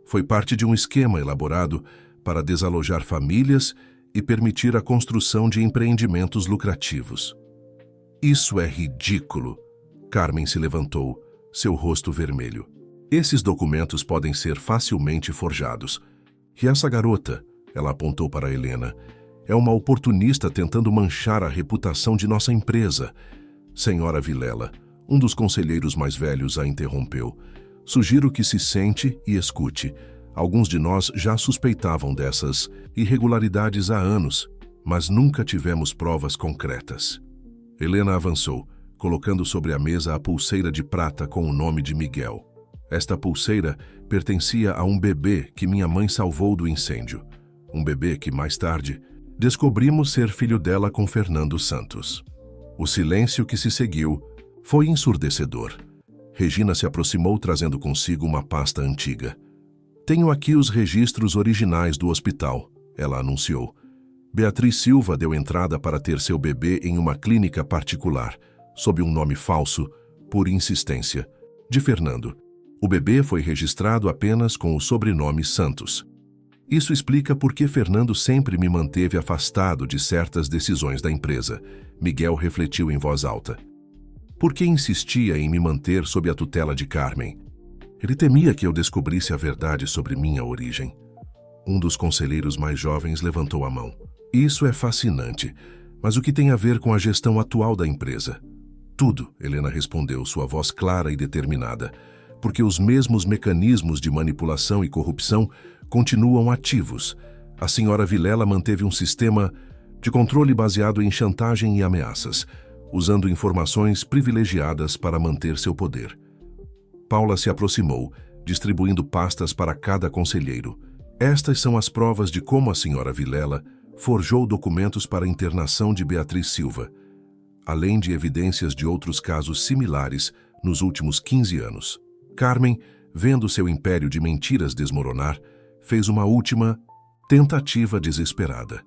Foi parte de um esquema elaborado para desalojar famílias e permitir a construção de empreendimentos lucrativos. Isso é ridículo. Carmen se levantou, seu rosto vermelho. Esses documentos podem ser facilmente forjados. E essa garota, ela apontou para Helena, é uma oportunista tentando manchar a reputação de nossa empresa. Senhora Vilela, um dos conselheiros mais velhos a interrompeu. Sugiro que se sente e escute. Alguns de nós já suspeitavam dessas irregularidades há anos, mas nunca tivemos provas concretas. Helena avançou, colocando sobre a mesa a pulseira de prata com o nome de Miguel. Esta pulseira pertencia a um bebê que minha mãe salvou do incêndio. Um bebê que, mais tarde, descobrimos ser filho dela com Fernando Santos. O silêncio que se seguiu foi ensurdecedor. Regina se aproximou trazendo consigo uma pasta antiga. Tenho aqui os registros originais do hospital, ela anunciou. Beatriz Silva deu entrada para ter seu bebê em uma clínica particular, sob um nome falso, por insistência, de Fernando. O bebê foi registrado apenas com o sobrenome Santos. Isso explica por que Fernando sempre me manteve afastado de certas decisões da empresa. Miguel refletiu em voz alta. Por que insistia em me manter sob a tutela de Carmen? Ele temia que eu descobrisse a verdade sobre minha origem. Um dos conselheiros mais jovens levantou a mão. Isso é fascinante, mas o que tem a ver com a gestão atual da empresa? Tudo, Helena respondeu, sua voz clara e determinada, porque os mesmos mecanismos de manipulação e corrupção continuam ativos. A senhora Vilela manteve um sistema de controle baseado em chantagem e ameaças, usando informações privilegiadas para manter seu poder. Paula se aproximou, distribuindo pastas para cada conselheiro. Estas são as provas de como a senhora Vilela forjou documentos para a internação de Beatriz Silva, além de evidências de outros casos similares nos últimos 15 anos. Carmen, vendo seu império de mentiras desmoronar, fez uma última tentativa desesperada.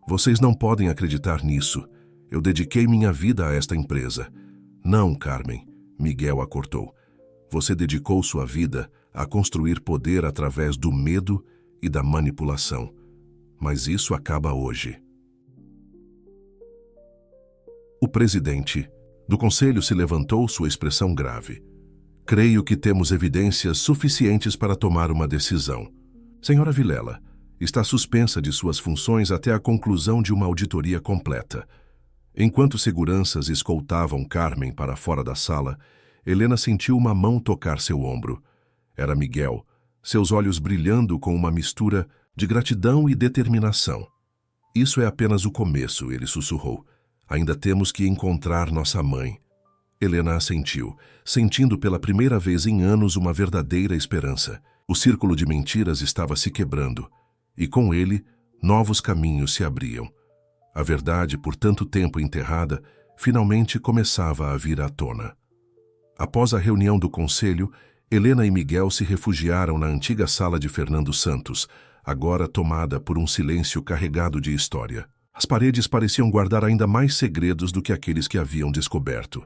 Vocês não podem acreditar nisso. Eu dediquei minha vida a esta empresa. Não, Carmen, Miguel a cortou. Você dedicou sua vida a construir poder através do medo e da manipulação. Mas isso acaba hoje. O presidente do conselho se levantou, sua expressão grave. Creio que temos evidências suficientes para tomar uma decisão. Senhora Vilela, está suspensa de suas funções até a conclusão de uma auditoria completa. Enquanto seguranças escoltavam Carmen para fora da sala, Helena sentiu uma mão tocar seu ombro. Era Miguel, seus olhos brilhando com uma mistura de gratidão e determinação. Isso é apenas o começo, ele sussurrou. Ainda temos que encontrar nossa mãe. Helena assentiu, sentindo pela primeira vez em anos uma verdadeira esperança. O círculo de mentiras estava se quebrando, e com ele, novos caminhos se abriam. A verdade, por tanto tempo enterrada, finalmente começava a vir à tona. Após a reunião do conselho, Helena e Miguel se refugiaram na antiga sala de Fernando Santos, agora tomada por um silêncio carregado de história. As paredes pareciam guardar ainda mais segredos do que aqueles que haviam descoberto.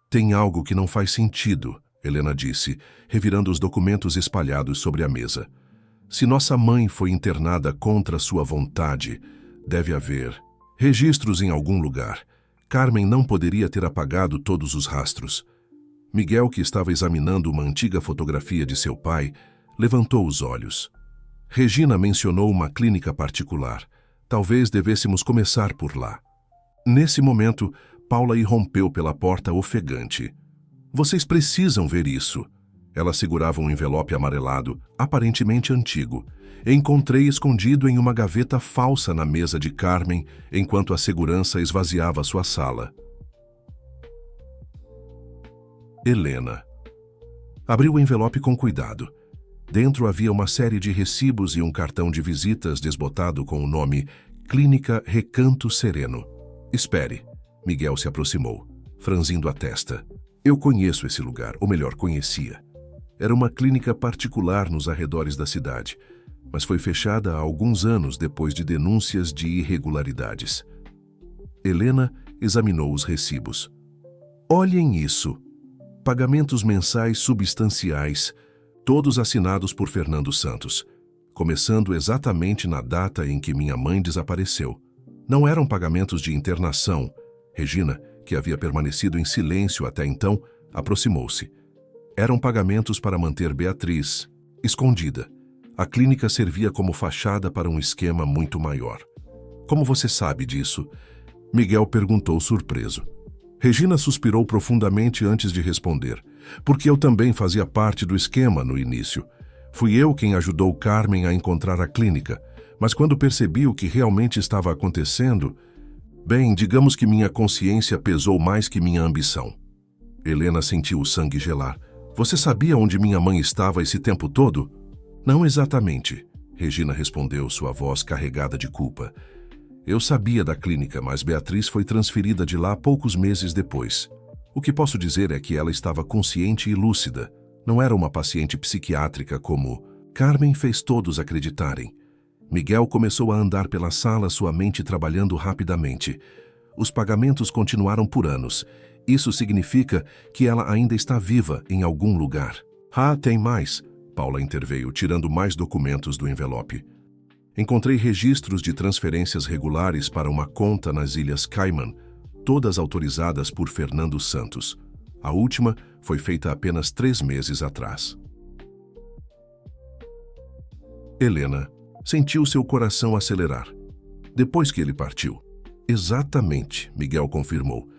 Tem algo que não faz sentido, Helena disse, revirando os documentos espalhados sobre a mesa. Se nossa mãe foi internada contra sua vontade, deve haver registros em algum lugar. Carmen não poderia ter apagado todos os rastros. Miguel, que estava examinando uma antiga fotografia de seu pai, levantou os olhos. Regina mencionou uma clínica particular. Talvez devêssemos começar por lá. Nesse momento, Paula irrompeu pela porta ofegante. Vocês precisam ver isso. Ela segurava um envelope amarelado, aparentemente antigo. Encontrei escondido em uma gaveta falsa na mesa de Carmen, enquanto a segurança esvaziava sua sala. Helena. Abriu o envelope com cuidado. Dentro havia uma série de recibos e um cartão de visitas desbotado com o nome Clínica Recanto Sereno. Espere. Miguel se aproximou, franzindo a testa. Eu conheço esse lugar, ou melhor, conhecia. Era uma clínica particular nos arredores da cidade, mas foi fechada há alguns anos depois de denúncias de irregularidades. Helena examinou os recibos. Olhem isso. Pagamentos mensais substanciais, todos assinados por Fernando Santos, começando exatamente na data em que minha mãe desapareceu. Não eram pagamentos de internação. Regina, que havia permanecido em silêncio até então, aproximou-se. Eram pagamentos para manter Beatriz escondida. A clínica servia como fachada para um esquema muito maior. Como você sabe disso? Miguel perguntou surpreso. Regina suspirou profundamente antes de responder, porque eu também fazia parte do esquema no início. Fui eu quem ajudou Carmen a encontrar a clínica, mas quando percebi o que realmente estava acontecendo, bem, digamos que minha consciência pesou mais que minha ambição. Helena sentiu o sangue gelar. Você sabia onde minha mãe estava esse tempo todo? Não exatamente, Regina respondeu, sua voz carregada de culpa. Eu sabia da clínica, mas Beatriz foi transferida de lá poucos meses depois. O que posso dizer é que ela estava consciente e lúcida. Não era uma paciente psiquiátrica como Carmen fez todos acreditarem. Miguel começou a andar pela sala, sua mente trabalhando rapidamente. Os pagamentos continuaram por anos. Isso significa que ela ainda está viva em algum lugar. Ah, tem mais. Paula interveio, tirando mais documentos do envelope. Encontrei registros de transferências regulares para uma conta nas Ilhas Cayman, todas autorizadas por Fernando Santos. A última foi feita apenas 3 meses atrás. Helena sentiu seu coração acelerar. Depois que ele partiu. Exatamente, Miguel confirmou,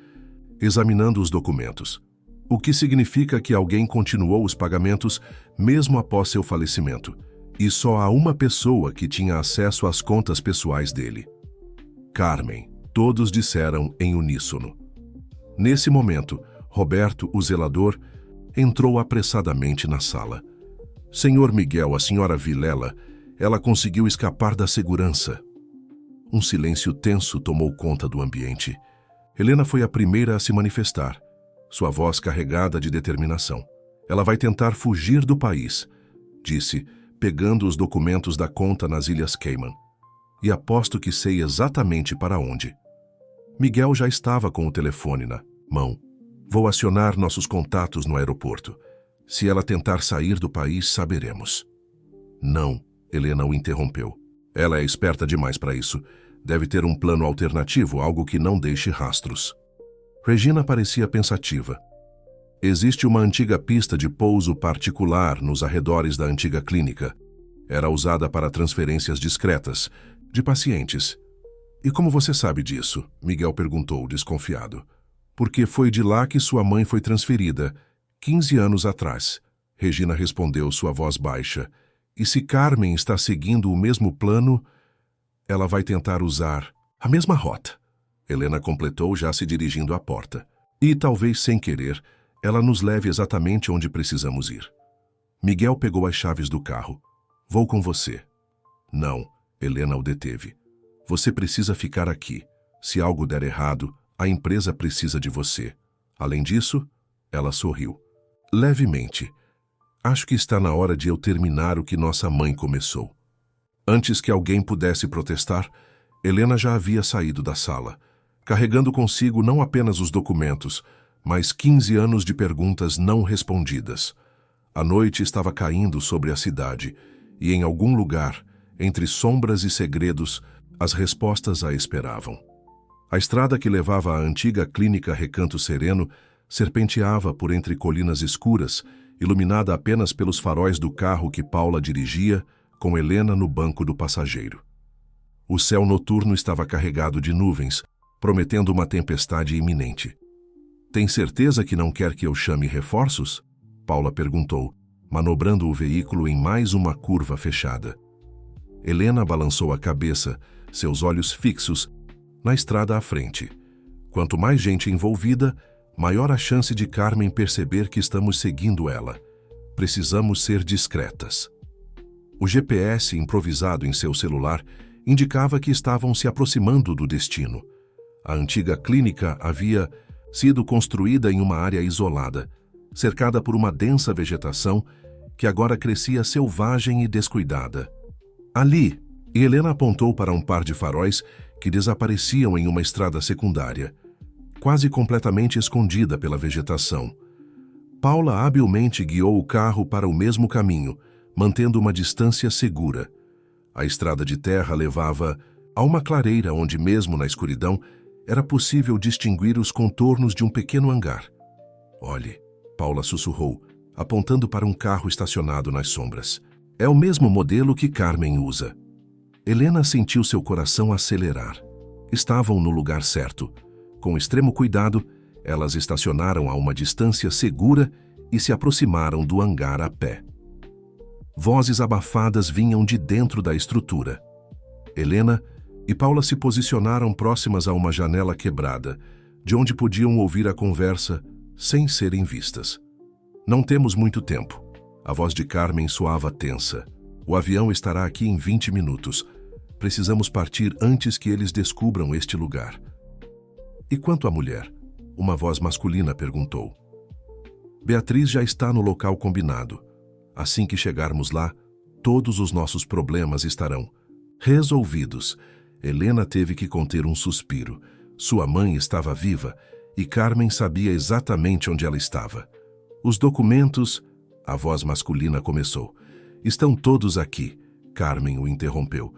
examinando os documentos. O que significa que alguém continuou os pagamentos mesmo após seu falecimento. E só há uma pessoa que tinha acesso às contas pessoais dele. Carmen, todos disseram em uníssono. Nesse momento, Roberto, o zelador, entrou apressadamente na sala. Senhor Miguel, a senhora Vilela, ela conseguiu escapar da segurança. Um silêncio tenso tomou conta do ambiente. Helena foi a primeira a se manifestar, sua voz carregada de determinação. Ela vai tentar fugir do país, disse, pegando os documentos da conta nas Ilhas Cayman. E aposto que sei exatamente para onde. Miguel já estava com o telefone na mão. Vou acionar nossos contatos no aeroporto. Se ela tentar sair do país, saberemos. Não, Helena o interrompeu. Ela é esperta demais para isso. Deve ter um plano alternativo, algo que não deixe rastros. Regina parecia pensativa. Existe uma antiga pista de pouso particular nos arredores da antiga clínica. Era usada para transferências discretas, de pacientes. E como você sabe disso? Miguel perguntou, desconfiado. Porque foi de lá que sua mãe foi transferida, 15 anos atrás. Regina respondeu, sua voz baixa. E se Carmen está seguindo o mesmo plano, ela vai tentar usar a mesma rota. Helena completou, já se dirigindo à porta. E, talvez sem querer, ela nos leve exatamente onde precisamos ir. Miguel pegou as chaves do carro. Vou com você. Não, Helena o deteve. Você precisa ficar aqui. Se algo der errado, a empresa precisa de você. Além disso, ela sorriu. Levemente. Acho que está na hora de eu terminar o que nossa mãe começou. Antes que alguém pudesse protestar, Helena já havia saído da sala, carregando consigo não apenas os documentos, mas 15 anos de perguntas não respondidas. A noite estava caindo sobre a cidade, e em algum lugar, entre sombras e segredos, as respostas a esperavam. A estrada que levava à antiga clínica Recanto Sereno serpenteava por entre colinas escuras, iluminada apenas pelos faróis do carro que Paula dirigia, com Helena no banco do passageiro. O céu noturno estava carregado de nuvens, prometendo uma tempestade iminente. Tem certeza que não quer que eu chame reforços? Paula perguntou, manobrando o veículo em mais uma curva fechada. Helena balançou a cabeça, seus olhos fixos na estrada à frente. Quanto mais gente envolvida, maior a chance de Carmen perceber que estamos seguindo ela. Precisamos ser discretas. O GPS improvisado em seu celular indicava que estavam se aproximando do destino. A antiga clínica havia sido construída em uma área isolada, cercada por uma densa vegetação que agora crescia selvagem e descuidada. Ali, Helena apontou para um par de faróis que desapareciam em uma estrada secundária, quase completamente escondida pela vegetação. Paula habilmente guiou o carro para o mesmo caminho, mantendo uma distância segura. A estrada de terra levava a uma clareira onde, mesmo na escuridão, era possível distinguir os contornos de um pequeno hangar. Olhe, Paula sussurrou, apontando para um carro estacionado nas sombras. É o mesmo modelo que Carmen usa. Helena sentiu seu coração acelerar. Estavam no lugar certo. Com extremo cuidado, elas estacionaram a uma distância segura e se aproximaram do hangar a pé. Vozes abafadas vinham de dentro da estrutura. Helena e Paula se posicionaram próximas a uma janela quebrada, de onde podiam ouvir a conversa sem serem vistas. Não temos muito tempo. A voz de Carmen soava tensa. O avião estará aqui em 20 minutos. Precisamos partir antes que eles descubram este lugar. E quanto à mulher? Uma voz masculina perguntou. Beatriz já está no local combinado. Assim que chegarmos lá, todos os nossos problemas estarão resolvidos. Helena teve que conter um suspiro. Sua mãe estava viva e Carmen sabia exatamente onde ela estava. Os documentos, a voz masculina começou. Estão todos aqui. Carmen o interrompeu.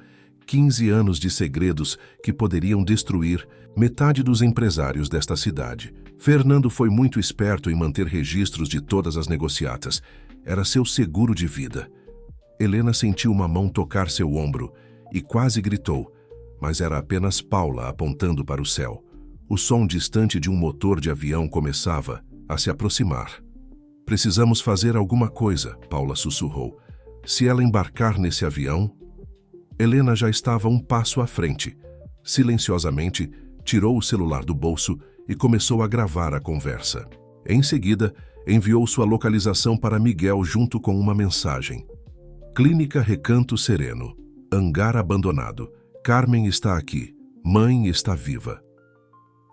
15 anos de segredos que poderiam destruir metade dos empresários desta cidade. Fernando foi muito esperto em manter registros de todas as negociatas. Era seu seguro de vida. Helena sentiu uma mão tocar seu ombro e quase gritou, mas era apenas Paula apontando para o céu. O som distante de um motor de avião começava a se aproximar. Precisamos fazer alguma coisa, Paula sussurrou. Se ela embarcar nesse avião... Helena já estava um passo à frente. Silenciosamente, tirou o celular do bolso e começou a gravar a conversa. Em seguida, enviou sua localização para Miguel junto com uma mensagem. Clínica Recanto Sereno. Hangar abandonado. Carmen está aqui. Mãe está viva.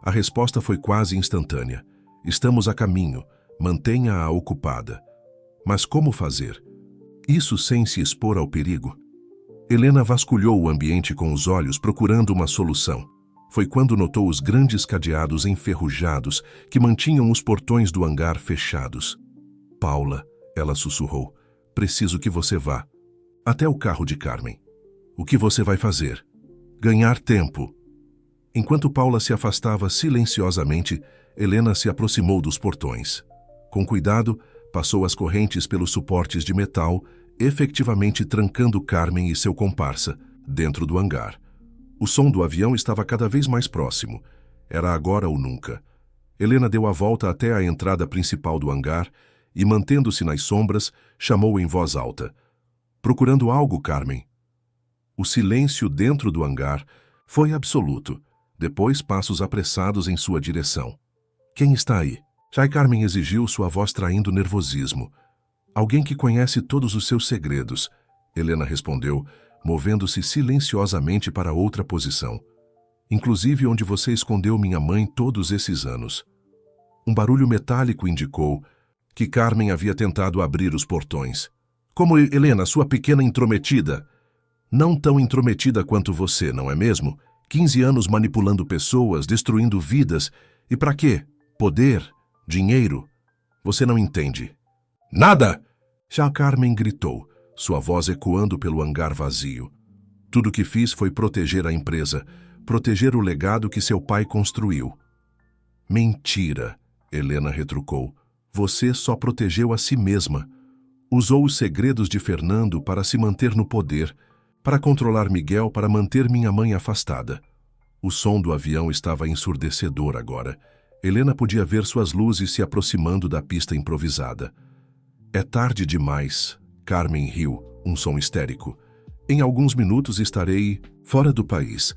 A resposta foi quase instantânea. Estamos a caminho. Mantenha-a ocupada. Mas como fazer? Isso sem se expor ao perigo? Helena vasculhou o ambiente com os olhos procurando uma solução. Foi quando notou os grandes cadeados enferrujados que mantinham os portões do hangar fechados. Paula, ela sussurrou, preciso que você vá. Até o carro de Carmen. O que você vai fazer? Ganhar tempo. Enquanto Paula se afastava silenciosamente, Helena se aproximou dos portões. Com cuidado, passou as correntes pelos suportes de metal, efetivamente trancando Carmen e seu comparsa dentro do hangar. O som do avião estava cada vez mais próximo. Era agora ou nunca. Helena deu a volta até a entrada principal do hangar e, mantendo-se nas sombras, chamou em voz alta. Procurando algo, Carmen? O silêncio dentro do hangar foi absoluto. Depois, passos apressados em sua direção. Quem está aí? Jai Carmen exigiu, sua voz traindo nervosismo. Alguém que conhece todos os seus segredos, Helena respondeu, movendo-se silenciosamente para outra posição. Inclusive onde você escondeu minha mãe todos esses anos. Um barulho metálico indicou que Carmen havia tentado abrir os portões. Como Helena, sua pequena intrometida. Não tão intrometida quanto você, não é mesmo? 15 anos manipulando pessoas, destruindo vidas. E para quê? Poder? Dinheiro? Você não entende. Nada! Já Carmen gritou, sua voz ecoando pelo hangar vazio. Tudo que fiz foi proteger a empresa, proteger o legado que seu pai construiu. Mentira, Helena retrucou. Você só protegeu a si mesma. Usou os segredos de Fernando para se manter no poder, para controlar Miguel, para manter minha mãe afastada. O som do avião estava ensurdecedor agora. Helena podia ver suas luzes se aproximando da pista improvisada. É tarde demais, Carmen riu, um som histérico. Em alguns minutos estarei fora do país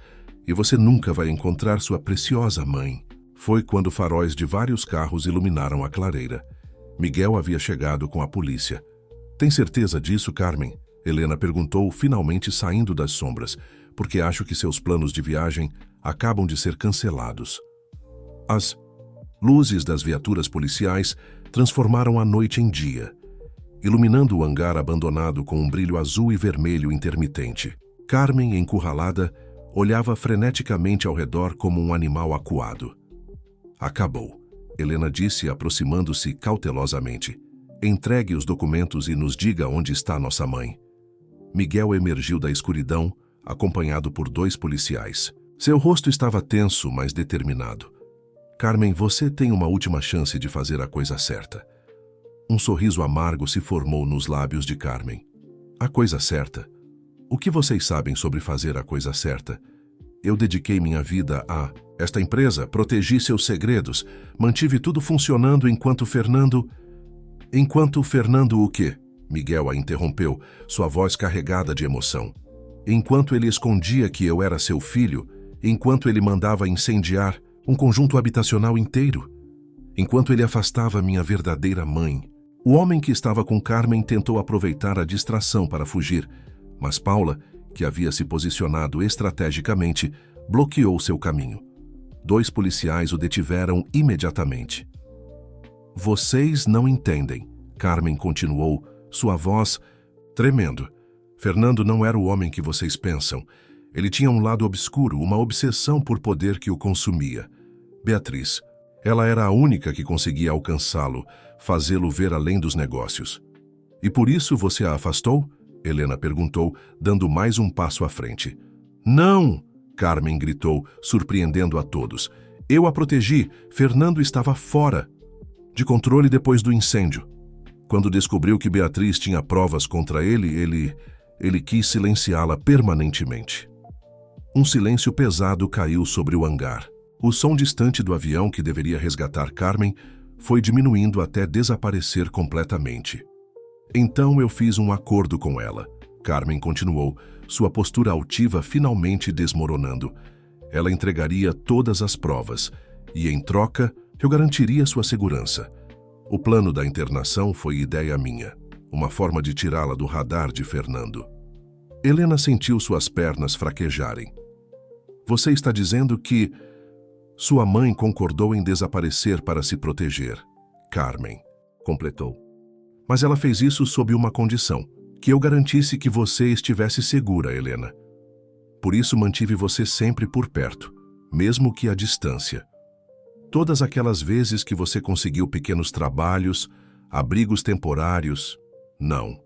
e você nunca vai encontrar sua preciosa mãe. Foi quando faróis de vários carros iluminaram a clareira. Miguel havia chegado com a polícia. Tem certeza disso, Carmen? Helena perguntou, finalmente saindo das sombras, porque acho que seus planos de viagem acabam de ser cancelados. As luzes das viaturas policiais transformaram a noite em dia, iluminando o hangar abandonado com um brilho azul e vermelho intermitente. Carmen, encurralada, olhava freneticamente ao redor como um animal acuado. Acabou, Helena disse, aproximando-se cautelosamente. Entregue os documentos e nos diga onde está nossa mãe. Miguel emergiu da escuridão, acompanhado por 2 policiais. Seu rosto estava tenso, mas determinado. Carmen, você tem uma última chance de fazer a coisa certa. Um sorriso amargo se formou nos lábios de Carmen. A coisa certa? O que vocês sabem sobre fazer a coisa certa? Eu dediquei minha vida a esta empresa, protegi seus segredos, mantive tudo funcionando enquanto Fernando o quê? Miguel a interrompeu, sua voz carregada de emoção. Enquanto ele escondia que eu era seu filho, enquanto ele mandava incendiar um conjunto habitacional inteiro, enquanto ele afastava minha verdadeira mãe. O homem que estava com Carmen tentou aproveitar a distração para fugir, mas Paula, que havia se posicionado estrategicamente, bloqueou seu caminho. 2 policiais o detiveram imediatamente. Vocês não entendem, Carmen continuou, sua voz tremendo. Fernando não era o homem que vocês pensam. Ele tinha um lado obscuro, uma obsessão por poder que o consumia. Beatriz, ela era a única que conseguia alcançá-lo, fazê-lo ver além dos negócios. E por isso você a afastou? Helena perguntou, dando mais um passo à frente. Não! Carmen gritou, surpreendendo a todos. Eu a protegi. Fernando estava fora de controle depois do incêndio. Quando descobriu que Beatriz tinha provas contra ele quis silenciá-la permanentemente. Um silêncio pesado caiu sobre o hangar. O som distante do avião que deveria resgatar Carmen foi diminuindo até desaparecer completamente. Então eu fiz um acordo com ela. Carmen continuou, sua postura altiva finalmente desmoronando. Ela entregaria todas as provas e, em troca, eu garantiria sua segurança. O plano da internação foi ideia minha, uma forma de tirá-la do radar de Fernando. Helena sentiu suas pernas fraquejarem. Você está dizendo que sua mãe concordou em desaparecer para se proteger. Carmen completou. Mas ela fez isso sob uma condição, que eu garantisse que você estivesse segura, Helena. Por isso mantive você sempre por perto, mesmo que à distância. Todas aquelas vezes que você conseguiu pequenos trabalhos, abrigos temporários, não.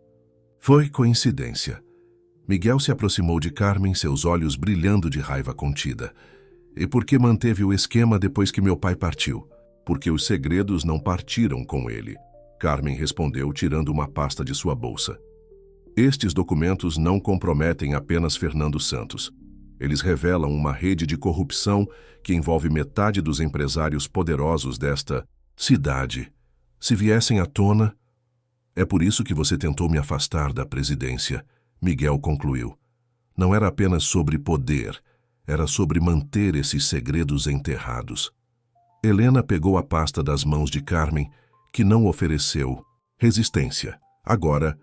Foi coincidência. Miguel se aproximou de Carmen, seus olhos brilhando de raiva contida. E por que manteve o esquema depois que meu pai partiu? Porque os segredos não partiram com ele. Carmen respondeu, tirando uma pasta de sua bolsa. Estes documentos não comprometem apenas Fernando Santos. Eles revelam uma rede de corrupção que envolve metade dos empresários poderosos desta cidade. Se viessem à tona... É por isso que você tentou me afastar da presidência, Miguel concluiu. Não era apenas sobre poder, era sobre manter esses segredos enterrados. Helena pegou a pasta das mãos de Carmen, que não ofereceu resistência. Agora,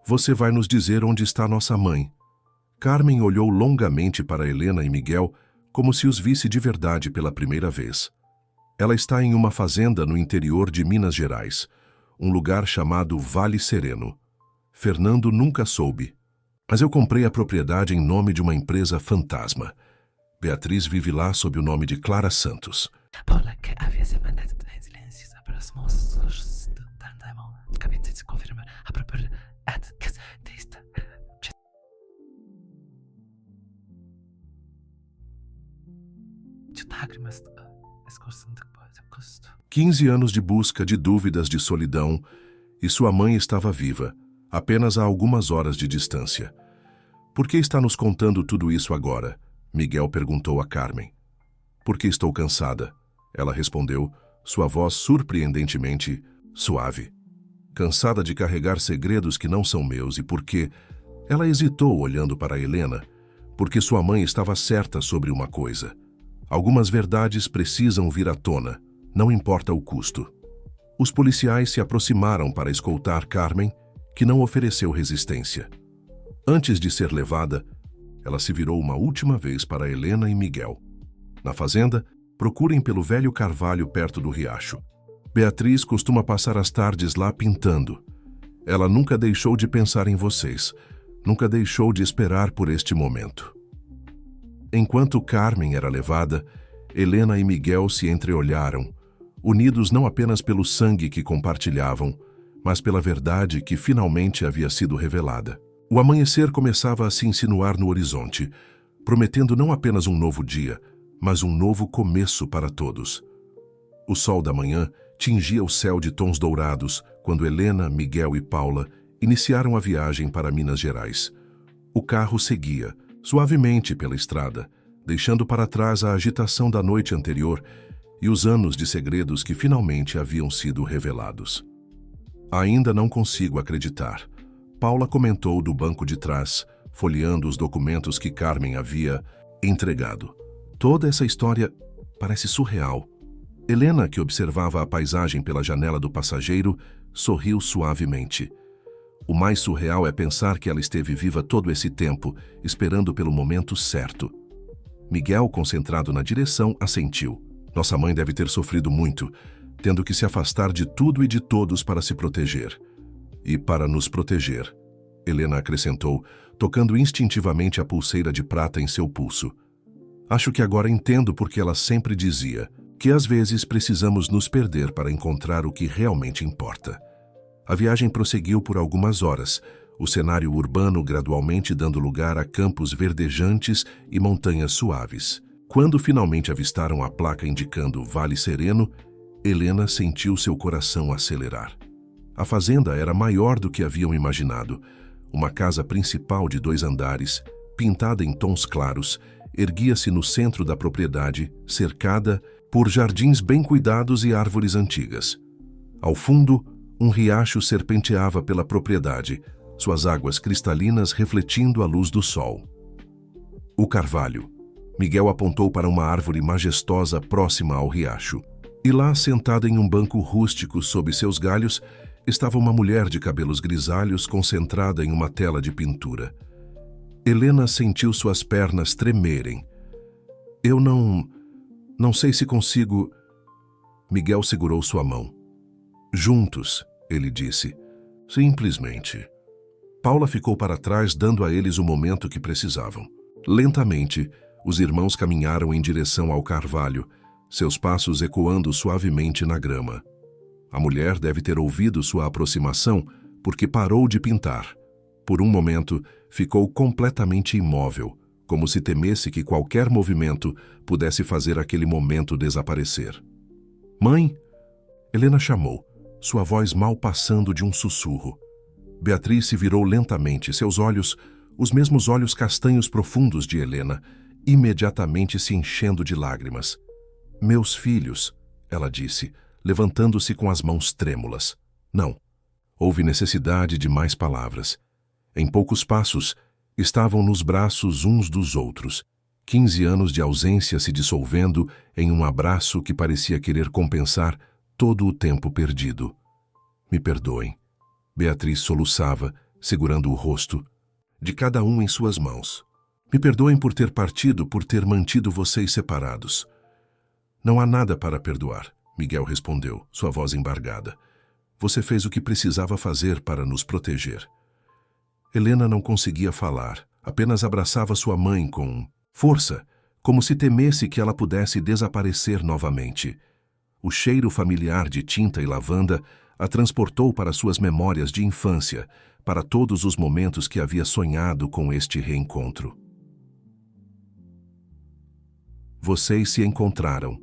você vai nos dizer onde está nossa mãe. Carmen olhou longamente para Helena e Miguel, como se os visse de verdade pela primeira vez. Ela está em uma fazenda no interior de Minas Gerais, um lugar chamado Vale Sereno. Fernando nunca soube, mas eu comprei a propriedade em nome de uma empresa fantasma. Beatriz vive lá sob o nome de Clara Santos. Paula, que havia semanado de silêncios aproximou-se de Tandemon. Acabei de confirmar a própria desta. 15 anos de busca, de dúvidas, de solidão, e sua mãe estava viva, apenas a algumas horas de distância. Por que está nos contando tudo isso agora? Miguel perguntou a Carmen. Porque estou cansada, ela respondeu, sua voz surpreendentemente suave. Cansada de carregar segredos que não são meus e porque... Ela hesitou olhando para Helena, porque sua mãe estava certa sobre uma coisa. Algumas verdades precisam vir à tona, não importa o custo. Os policiais se aproximaram para escoltar Carmen, que não ofereceu resistência. Antes de ser levada, ela se virou uma última vez para Helena e Miguel. Na fazenda, procurem pelo velho carvalho perto do riacho. Beatriz costuma passar as tardes lá pintando. Ela nunca deixou de pensar em vocês, nunca deixou de esperar por este momento. Enquanto Carmen era levada, Helena e Miguel se entreolharam, unidos não apenas pelo sangue que compartilhavam, mas pela verdade que finalmente havia sido revelada. O amanhecer começava a se insinuar no horizonte, prometendo não apenas um novo dia, mas um novo começo para todos. O sol da manhã tingia o céu de tons dourados quando Helena, Miguel e Paula iniciaram a viagem para Minas Gerais. O carro seguia, suavemente pela estrada, deixando para trás a agitação da noite anterior e os anos de segredos que finalmente haviam sido revelados. Ainda não consigo acreditar, Paula comentou do banco de trás, folheando os documentos que Carmen havia entregado. Toda essa história parece surreal. Helena, que observava a paisagem pela janela do passageiro, sorriu suavemente. O mais surreal é pensar que ela esteve viva todo esse tempo, esperando pelo momento certo. Miguel, concentrado na direção, assentiu. Nossa mãe deve ter sofrido muito, tendo que se afastar de tudo e de todos para se proteger. E para nos proteger, Helena acrescentou, tocando instintivamente a pulseira de prata em seu pulso. Acho que agora entendo porque ela sempre dizia que às vezes precisamos nos perder para encontrar o que realmente importa. A viagem prosseguiu por algumas horas, o cenário urbano gradualmente dando lugar a campos verdejantes e montanhas suaves. Quando finalmente avistaram a placa indicando Vale Sereno, Helena sentiu seu coração acelerar. A fazenda era maior do que haviam imaginado. Uma casa principal de 2 andares, pintada em tons claros, erguia-se no centro da propriedade, cercada por jardins bem cuidados e árvores antigas. Ao fundo, um riacho serpenteava pela propriedade, suas águas cristalinas refletindo a luz do sol. O carvalho. Miguel apontou para uma árvore majestosa próxima ao riacho. E lá, sentada em um banco rústico sob seus galhos, estava uma mulher de cabelos grisalhos concentrada em uma tela de pintura. Helena sentiu suas pernas tremerem. Eu não sei se consigo... Miguel segurou sua mão. Juntos, ele disse. Simplesmente. Paula ficou para trás, dando a eles o momento que precisavam. Lentamente, os irmãos caminharam em direção ao carvalho, seus passos ecoando suavemente na grama. A mulher deve ter ouvido sua aproximação, porque parou de pintar. Por um momento, ficou completamente imóvel, como se temesse que qualquer movimento pudesse fazer aquele momento desaparecer. Mãe? Helena chamou, sua voz mal passando de um sussurro. Beatriz se virou lentamente, seus olhos, os mesmos olhos castanhos profundos de Helena, imediatamente se enchendo de lágrimas. Meus filhos, ela disse, levantando-se com as mãos trêmulas. Não. Houve necessidade de mais palavras. Em poucos passos, estavam nos braços uns dos outros. 15 anos de ausência se dissolvendo em um abraço que parecia querer compensar todo o tempo perdido. Me perdoem. Beatriz soluçava, segurando o rosto de cada um em suas mãos. Me perdoem por ter partido, por ter mantido vocês separados. Não há nada para perdoar, Miguel respondeu, sua voz embargada. Você fez o que precisava fazer para nos proteger. Helena não conseguia falar, apenas abraçava sua mãe com força, como se temesse que ela pudesse desaparecer novamente. O cheiro familiar de tinta e lavanda a transportou para suas memórias de infância, para todos os momentos que havia sonhado com este reencontro. Vocês se encontraram,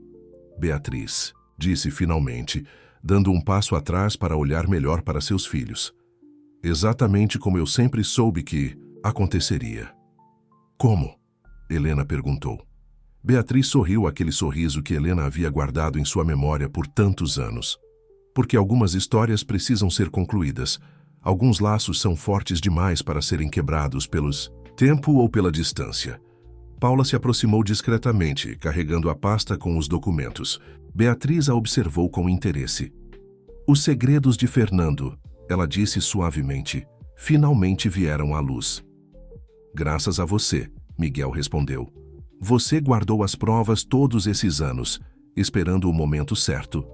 Beatriz, disse finalmente, dando um passo atrás para olhar melhor para seus filhos. Exatamente como eu sempre soube que aconteceria. Como? Helena perguntou. Beatriz sorriu aquele sorriso que Helena havia guardado em sua memória por tantos anos. Porque algumas histórias precisam ser concluídas. Alguns laços são fortes demais para serem quebrados pelos tempo ou pela distância. Paula se aproximou discretamente, carregando a pasta com os documentos. Beatriz a observou com interesse. Os segredos de Fernando, ela disse suavemente, finalmente vieram à luz. Graças a você, Miguel respondeu. Você guardou as provas todos esses anos, esperando o momento certo.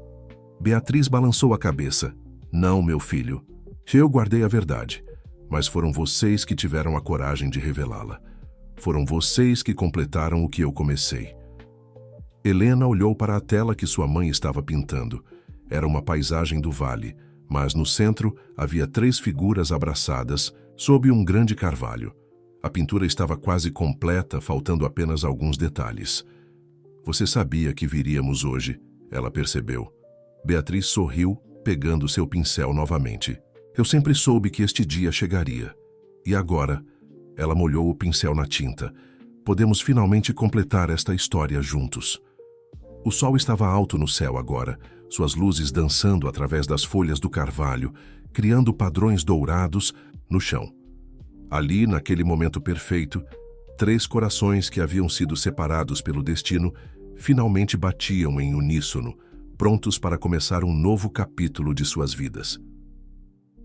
Beatriz balançou a cabeça. Não, meu filho. Eu guardei a verdade, mas foram vocês que tiveram a coragem de revelá-la. Foram vocês que completaram o que eu comecei. Helena olhou para a tela que sua mãe estava pintando. Era uma paisagem do vale, mas no centro havia 3 figuras abraçadas sob um grande carvalho. A pintura estava quase completa, faltando apenas alguns detalhes. Você sabia que viríamos hoje, ela percebeu. Beatriz sorriu, pegando seu pincel novamente. Eu sempre soube que este dia chegaria. E agora, ela molhou o pincel na tinta. Podemos finalmente completar esta história juntos. O sol estava alto no céu agora, suas luzes dançando através das folhas do carvalho, criando padrões dourados no chão. Ali, naquele momento perfeito, 3 corações que haviam sido separados pelo destino finalmente batiam em uníssono, prontos para começar um novo capítulo de suas vidas.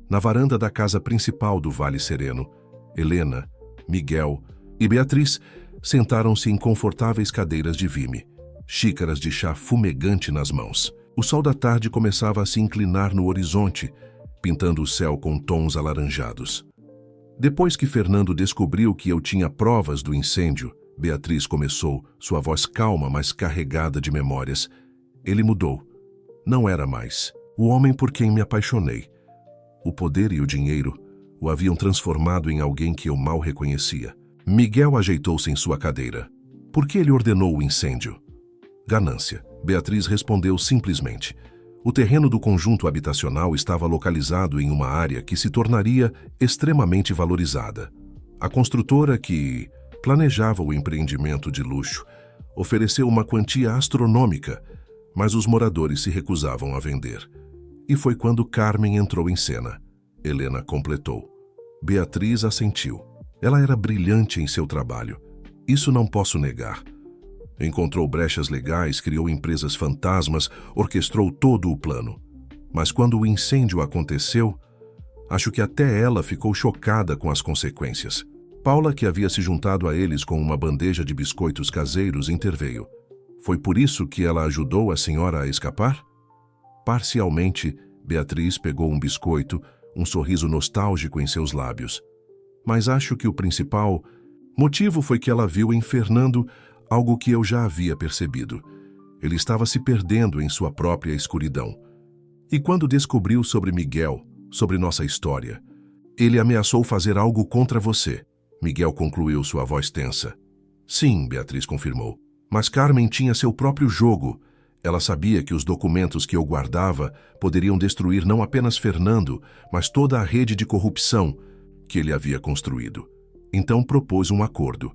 Na varanda da casa principal do Vale Sereno, Helena, Miguel e Beatriz sentaram-se em confortáveis cadeiras de vime, xícaras de chá fumegante nas mãos. O sol da tarde começava a se inclinar no horizonte, pintando o céu com tons alaranjados. Depois que Fernando descobriu que eu tinha provas do incêndio, Beatriz começou, sua voz calma, mas carregada de memórias. Ele mudou. Não era mais o homem por quem me apaixonei. O poder e o dinheiro o haviam transformado em alguém que eu mal reconhecia. Miguel ajeitou-se em sua cadeira. Por que ele ordenou o incêndio? Ganância. Beatriz respondeu simplesmente. O terreno do conjunto habitacional estava localizado em uma área que se tornaria extremamente valorizada. A construtora que planejava o empreendimento de luxo ofereceu uma quantia astronômica, mas os moradores se recusavam a vender. E foi quando Carmen entrou em cena. Helena completou. Beatriz assentiu. Ela era brilhante em seu trabalho. Isso não posso negar. Encontrou brechas legais, criou empresas fantasmas, orquestrou todo o plano. Mas quando o incêndio aconteceu, acho que até ela ficou chocada com as consequências. Paula, que havia se juntado a eles com uma bandeja de biscoitos caseiros, interveio. Foi por isso que ela ajudou a senhora a escapar? Parcialmente, Beatriz pegou um biscoito, um sorriso nostálgico em seus lábios. Mas acho que o principal motivo foi que ela viu em Fernando algo que eu já havia percebido. Ele estava se perdendo em sua própria escuridão. E quando descobriu sobre Miguel, sobre nossa história, ele ameaçou fazer algo contra você. Miguel concluiu, sua voz tensa. Sim, Beatriz confirmou. Mas Carmen tinha seu próprio jogo. Ela sabia que os documentos que eu guardava poderiam destruir não apenas Fernando, mas toda a rede de corrupção que ele havia construído. Então propôs um acordo.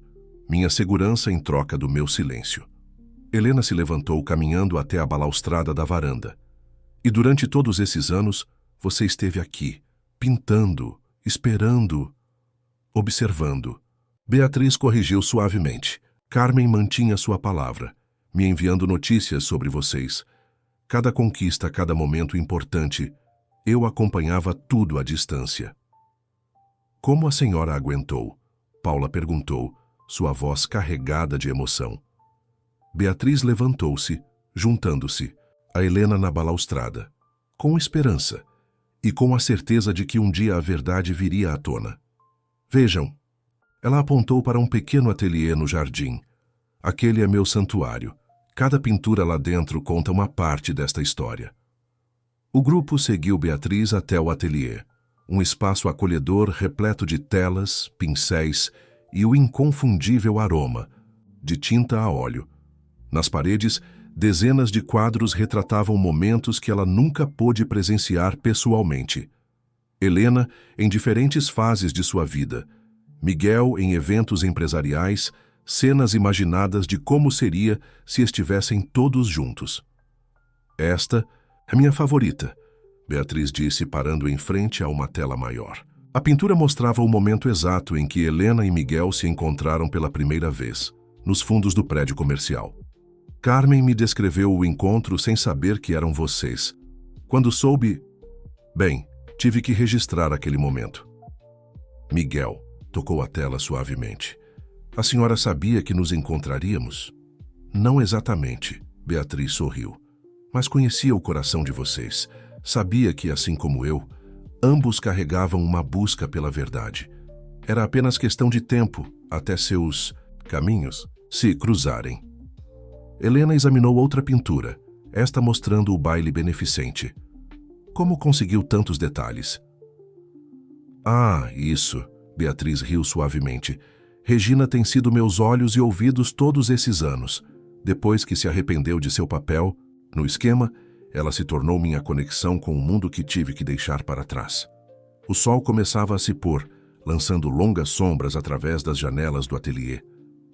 Minha segurança em troca do meu silêncio. Helena se levantou caminhando até a balaustrada da varanda. E durante todos esses anos, você esteve aqui, pintando, esperando, observando. Beatriz corrigiu suavemente. Carmen mantinha sua palavra, me enviando notícias sobre vocês. Cada conquista, cada momento importante, eu acompanhava tudo à distância. Como a senhora aguentou? Paula perguntou, sua voz carregada de emoção. Beatriz levantou-se, juntando-se a Helena na balaustrada, com esperança e com a certeza de que um dia a verdade viria à tona. Vejam, ela apontou para um pequeno ateliê no jardim. Aquele é meu santuário. Cada pintura lá dentro conta uma parte desta história. O grupo seguiu Beatriz até o ateliê, um espaço acolhedor repleto de telas, pincéis e o inconfundível aroma de tinta a óleo. Nas paredes, dezenas de quadros retratavam momentos que ela nunca pôde presenciar pessoalmente. Helena, em diferentes fases de sua vida. Miguel, em eventos empresariais, cenas imaginadas de como seria se estivessem todos juntos. Esta é minha favorita, Beatriz disse, parando em frente a uma tela maior. A pintura mostrava o momento exato em que Helena e Miguel se encontraram pela primeira vez, nos fundos do prédio comercial. Carmen me descreveu o encontro sem saber que eram vocês. Quando soube... Bem, tive que registrar aquele momento. Miguel tocou a tela suavemente. A senhora sabia que nos encontraríamos? Não exatamente, Beatriz sorriu. Mas conhecia o coração de vocês. Sabia que, assim como eu, ambos carregavam uma busca pela verdade. Era apenas questão de tempo até seus caminhos se cruzarem. Helena examinou outra pintura, esta mostrando o baile beneficente. Como conseguiu tantos detalhes? Ah, isso, Beatriz riu suavemente. Regina tem sido meus olhos e ouvidos todos esses anos. Depois que se arrependeu de seu papel, no esquema, ela se tornou minha conexão com o mundo que tive que deixar para trás. O sol começava a se pôr, lançando longas sombras através das janelas do ateliê.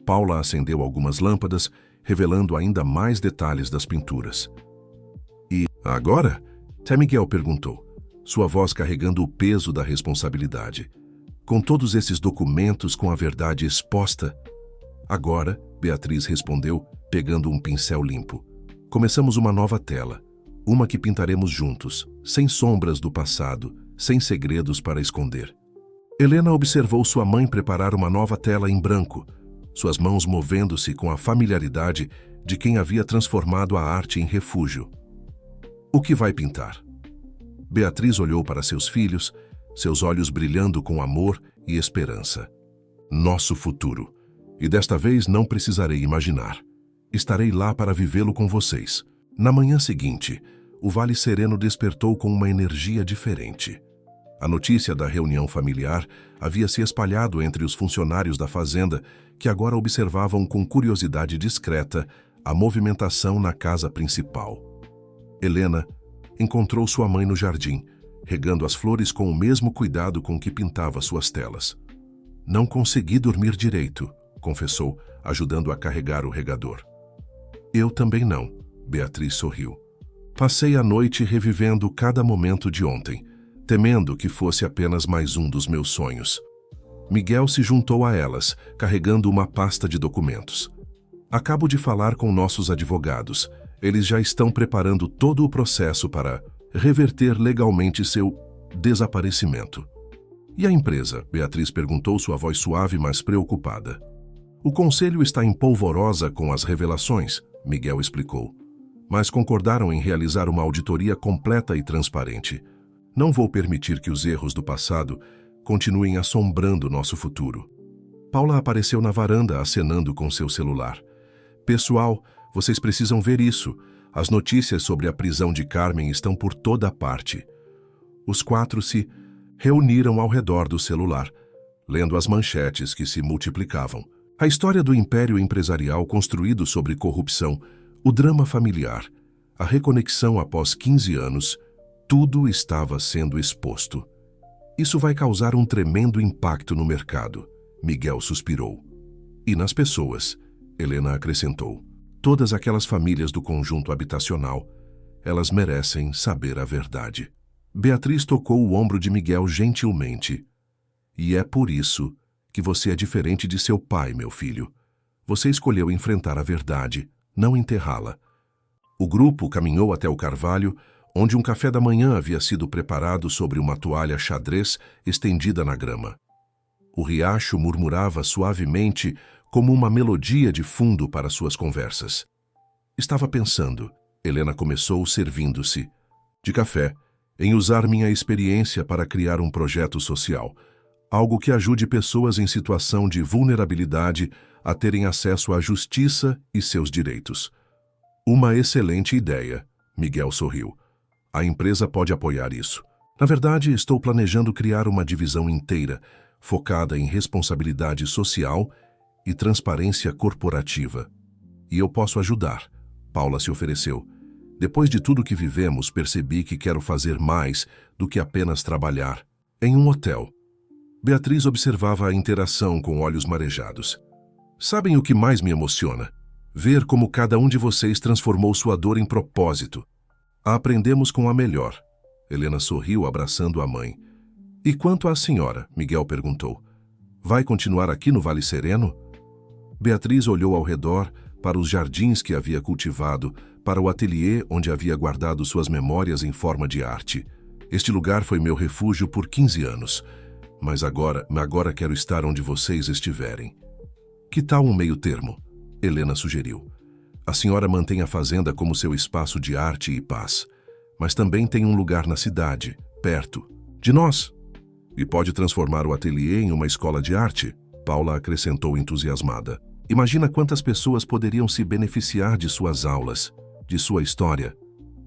Paula acendeu algumas lâmpadas, revelando ainda mais detalhes das pinturas. E agora? Miguel perguntou, sua voz carregando o peso da responsabilidade. Com todos esses documentos com a verdade exposta? Agora, Beatriz respondeu, pegando um pincel limpo. Começamos uma nova tela. Uma que pintaremos juntos, sem sombras do passado, sem segredos para esconder. Helena observou sua mãe preparar uma nova tela em branco, suas mãos movendo-se com a familiaridade de quem havia transformado a arte em refúgio. O que vai pintar? Beatriz olhou para seus filhos, seus olhos brilhando com amor e esperança. Nosso futuro. E desta vez não precisarei imaginar. Estarei lá para vivê-lo com vocês. Na manhã seguinte, o Vale Sereno despertou com uma energia diferente. A notícia da reunião familiar havia se espalhado entre os funcionários da fazenda, que agora observavam com curiosidade discreta a movimentação na casa principal. Helena encontrou sua mãe no jardim, regando as flores com o mesmo cuidado com que pintava suas telas. Não consegui dormir direito, confessou, ajudando a carregar o regador. Eu também não, Beatriz sorriu. Passei a noite revivendo cada momento de ontem, temendo que fosse apenas mais um dos meus sonhos. Miguel se juntou a elas, carregando uma pasta de documentos. Acabo de falar com nossos advogados. Eles já estão preparando todo o processo para reverter legalmente seu desaparecimento. E a empresa? Beatriz perguntou, sua voz suave, mas preocupada. O conselho está em polvorosa com as revelações, Miguel explicou. Mas concordaram em realizar uma auditoria completa e transparente. Não vou permitir que os erros do passado continuem assombrando nosso futuro. Paula apareceu na varanda acenando com seu celular. Pessoal, vocês precisam ver isso. As notícias sobre a prisão de Carmen estão por toda parte. Os quatro se reuniram ao redor do celular, lendo as manchetes que se multiplicavam. A história do império empresarial construído sobre corrupção, o drama familiar, a reconexão após 15 anos, tudo estava sendo exposto. Isso vai causar um tremendo impacto no mercado, Miguel suspirou. E nas pessoas, Helena acrescentou. Todas aquelas famílias do conjunto habitacional, elas merecem saber a verdade. Beatriz tocou o ombro de Miguel gentilmente. E é por isso que você é diferente de seu pai, meu filho. Você escolheu enfrentar a verdade, não enterrá-la. O grupo caminhou até o carvalho, onde um café da manhã havia sido preparado sobre uma toalha xadrez estendida na grama. O riacho murmurava suavemente como uma melodia de fundo para suas conversas. Estava pensando, Helena começou servindo-se, de café, em usar minha experiência para criar um projeto social, algo que ajude pessoas em situação de vulnerabilidade a terem acesso à justiça e seus direitos. Uma excelente ideia, Miguel sorriu. A empresa pode apoiar isso. Na verdade, estou planejando criar uma divisão inteira, focada em responsabilidade social e transparência corporativa. E eu posso ajudar, Paula se ofereceu. Depois de tudo que vivemos, percebi que quero fazer mais do que apenas trabalhar. Em um hotel. Beatriz observava a interação com olhos marejados. Sabem o que mais me emociona? Ver como cada um de vocês transformou sua dor em propósito. Aprendemos com a melhor. Helena sorriu, abraçando a mãe. E quanto à senhora? Miguel perguntou. Vai continuar aqui no Vale Sereno? Beatriz olhou ao redor, para os jardins que havia cultivado, para o ateliê onde havia guardado suas memórias em forma de arte. Este lugar foi meu refúgio por 15 anos. Mas agora quero estar onde vocês estiverem. Que tal um meio termo? Helena sugeriu. A senhora mantém a fazenda como seu espaço de arte e paz, mas também tem um lugar na cidade, perto de nós. E pode transformar o ateliê em uma escola de arte, Paula acrescentou entusiasmada. Imagina quantas pessoas poderiam se beneficiar de suas aulas, de sua história.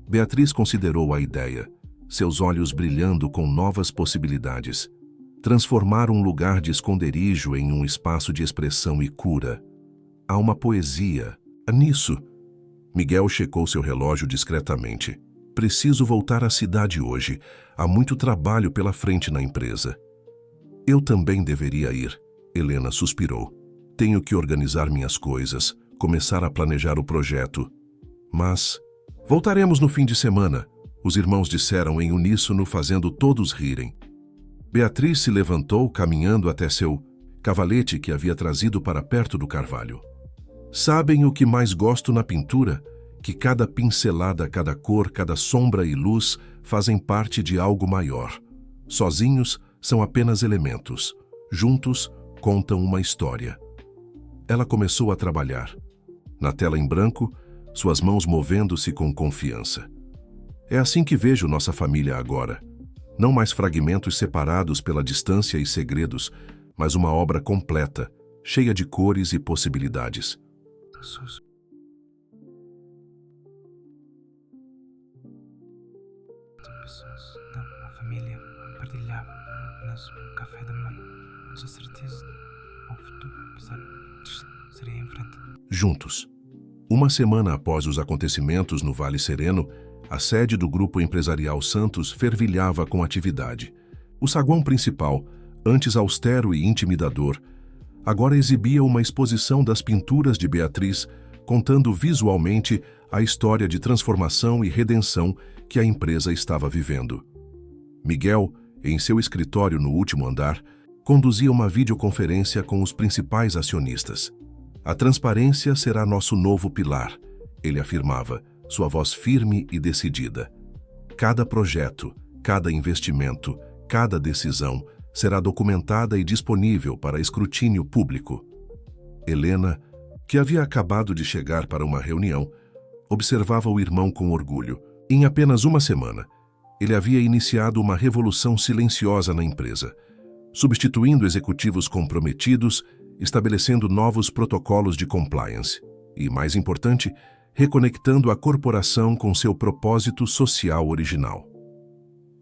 Beatriz considerou a ideia, seus olhos brilhando com novas possibilidades. Transformar um lugar de esconderijo em um espaço de expressão e cura. Há uma poesia nisso. Miguel checou seu relógio discretamente. Preciso voltar à cidade hoje. Há muito trabalho pela frente na empresa. Eu também deveria ir, Helena suspirou. Tenho que organizar minhas coisas, começar a planejar o projeto. Mas voltaremos no fim de semana, os irmãos disseram em uníssono, fazendo todos rirem. Beatriz se levantou caminhando até seu cavalete que havia trazido para perto do carvalho. Sabem o que mais gosto na pintura? Que cada pincelada, cada cor, cada sombra e luz fazem parte de algo maior. Sozinhos, são apenas elementos. Juntos, contam uma história. Ela começou a trabalhar. Na tela em branco, suas mãos movendo-se com confiança. É assim que vejo nossa família agora. Não mais fragmentos separados pela distância e segredos, mas uma obra completa, cheia de cores e possibilidades. Pessoas da família partilhavam no café da manhã, mas a certeza ao futuro, apesar de seria em frente. Juntos. Uma semana após os acontecimentos no Vale Sereno, a sede do Grupo Empresarial Santos fervilhava com atividade. O saguão principal, antes austero e intimidador, agora exibia uma exposição das pinturas de Beatriz, contando visualmente a história de transformação e redenção que a empresa estava vivendo. Miguel, em seu escritório no último andar, conduzia uma videoconferência com os principais acionistas. A transparência será nosso novo pilar, ele afirmava, sua voz firme e decidida. Cada projeto, cada investimento, cada decisão será documentada e disponível para escrutínio público. Helena, que havia acabado de chegar para uma reunião, observava o irmão com orgulho. Em apenas uma semana, ele havia iniciado uma revolução silenciosa na empresa, substituindo executivos comprometidos, estabelecendo novos protocolos de compliance e, mais importante, reconectando a corporação com seu propósito social original.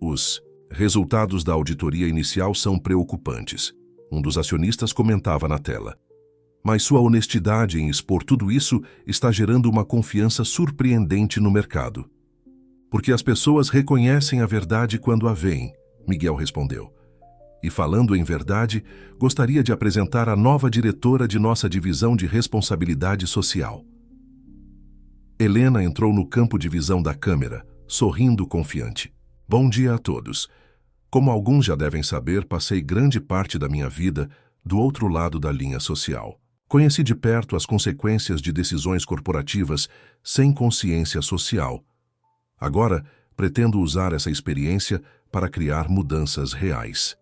Os resultados da auditoria inicial são preocupantes, um dos acionistas comentava na tela. Mas sua honestidade em expor tudo isso está gerando uma confiança surpreendente no mercado. Porque as pessoas reconhecem a verdade quando a veem, Miguel respondeu. E falando em verdade, gostaria de apresentar a nova diretora de nossa divisão de responsabilidade social. Helena entrou no campo de visão da câmera, sorrindo confiante. Bom dia a todos. Como alguns já devem saber, passei grande parte da minha vida do outro lado da linha social. Conheci de perto as consequências de decisões corporativas sem consciência social. Agora, pretendo usar essa experiência para criar mudanças reais.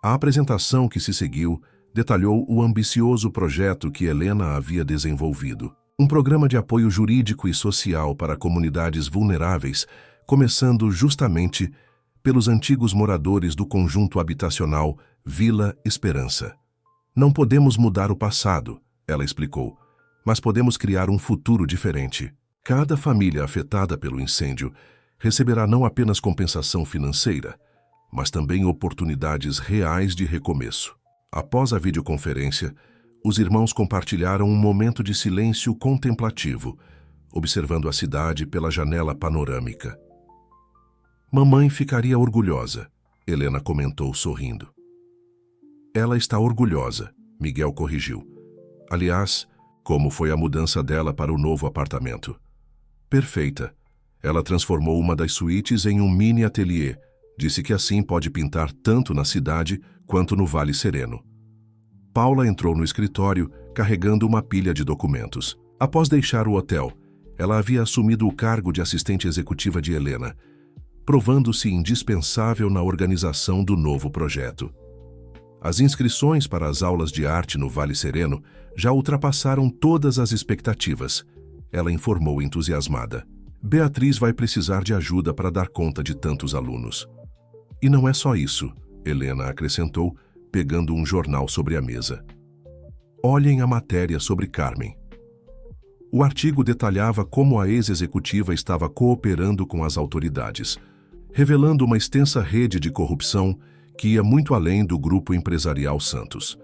A apresentação que se seguiu detalhou o ambicioso projeto que Helena havia desenvolvido. Um programa de apoio jurídico e social para comunidades vulneráveis, começando justamente pelos antigos moradores do conjunto habitacional Vila Esperança. Não podemos mudar o passado, ela explicou, mas podemos criar um futuro diferente. Cada família afetada pelo incêndio receberá não apenas compensação financeira, mas também oportunidades reais de recomeço. Após a videoconferência, os irmãos compartilharam um momento de silêncio contemplativo, observando a cidade pela janela panorâmica. Mamãe ficaria orgulhosa, Helena comentou sorrindo. Ela está orgulhosa, Miguel corrigiu. Aliás, como foi a mudança dela para o novo apartamento? Perfeita. Ela transformou uma das suítes em um mini ateliê. Disse que assim pode pintar tanto na cidade quanto no Vale Sereno. Paula entrou no escritório carregando uma pilha de documentos. Após deixar o hotel, ela havia assumido o cargo de assistente executiva de Helena, provando-se indispensável na organização do novo projeto. As inscrições para as aulas de arte no Vale Sereno já ultrapassaram todas as expectativas, ela informou entusiasmada. Beatriz vai precisar de ajuda para dar conta de tantos alunos. E não é só isso, Helena acrescentou, pegando um jornal sobre a mesa. Olhem a matéria sobre Carmen. O artigo detalhava como a ex-executiva estava cooperando com as autoridades, revelando uma extensa rede de corrupção que ia muito além do Grupo Empresarial Santos.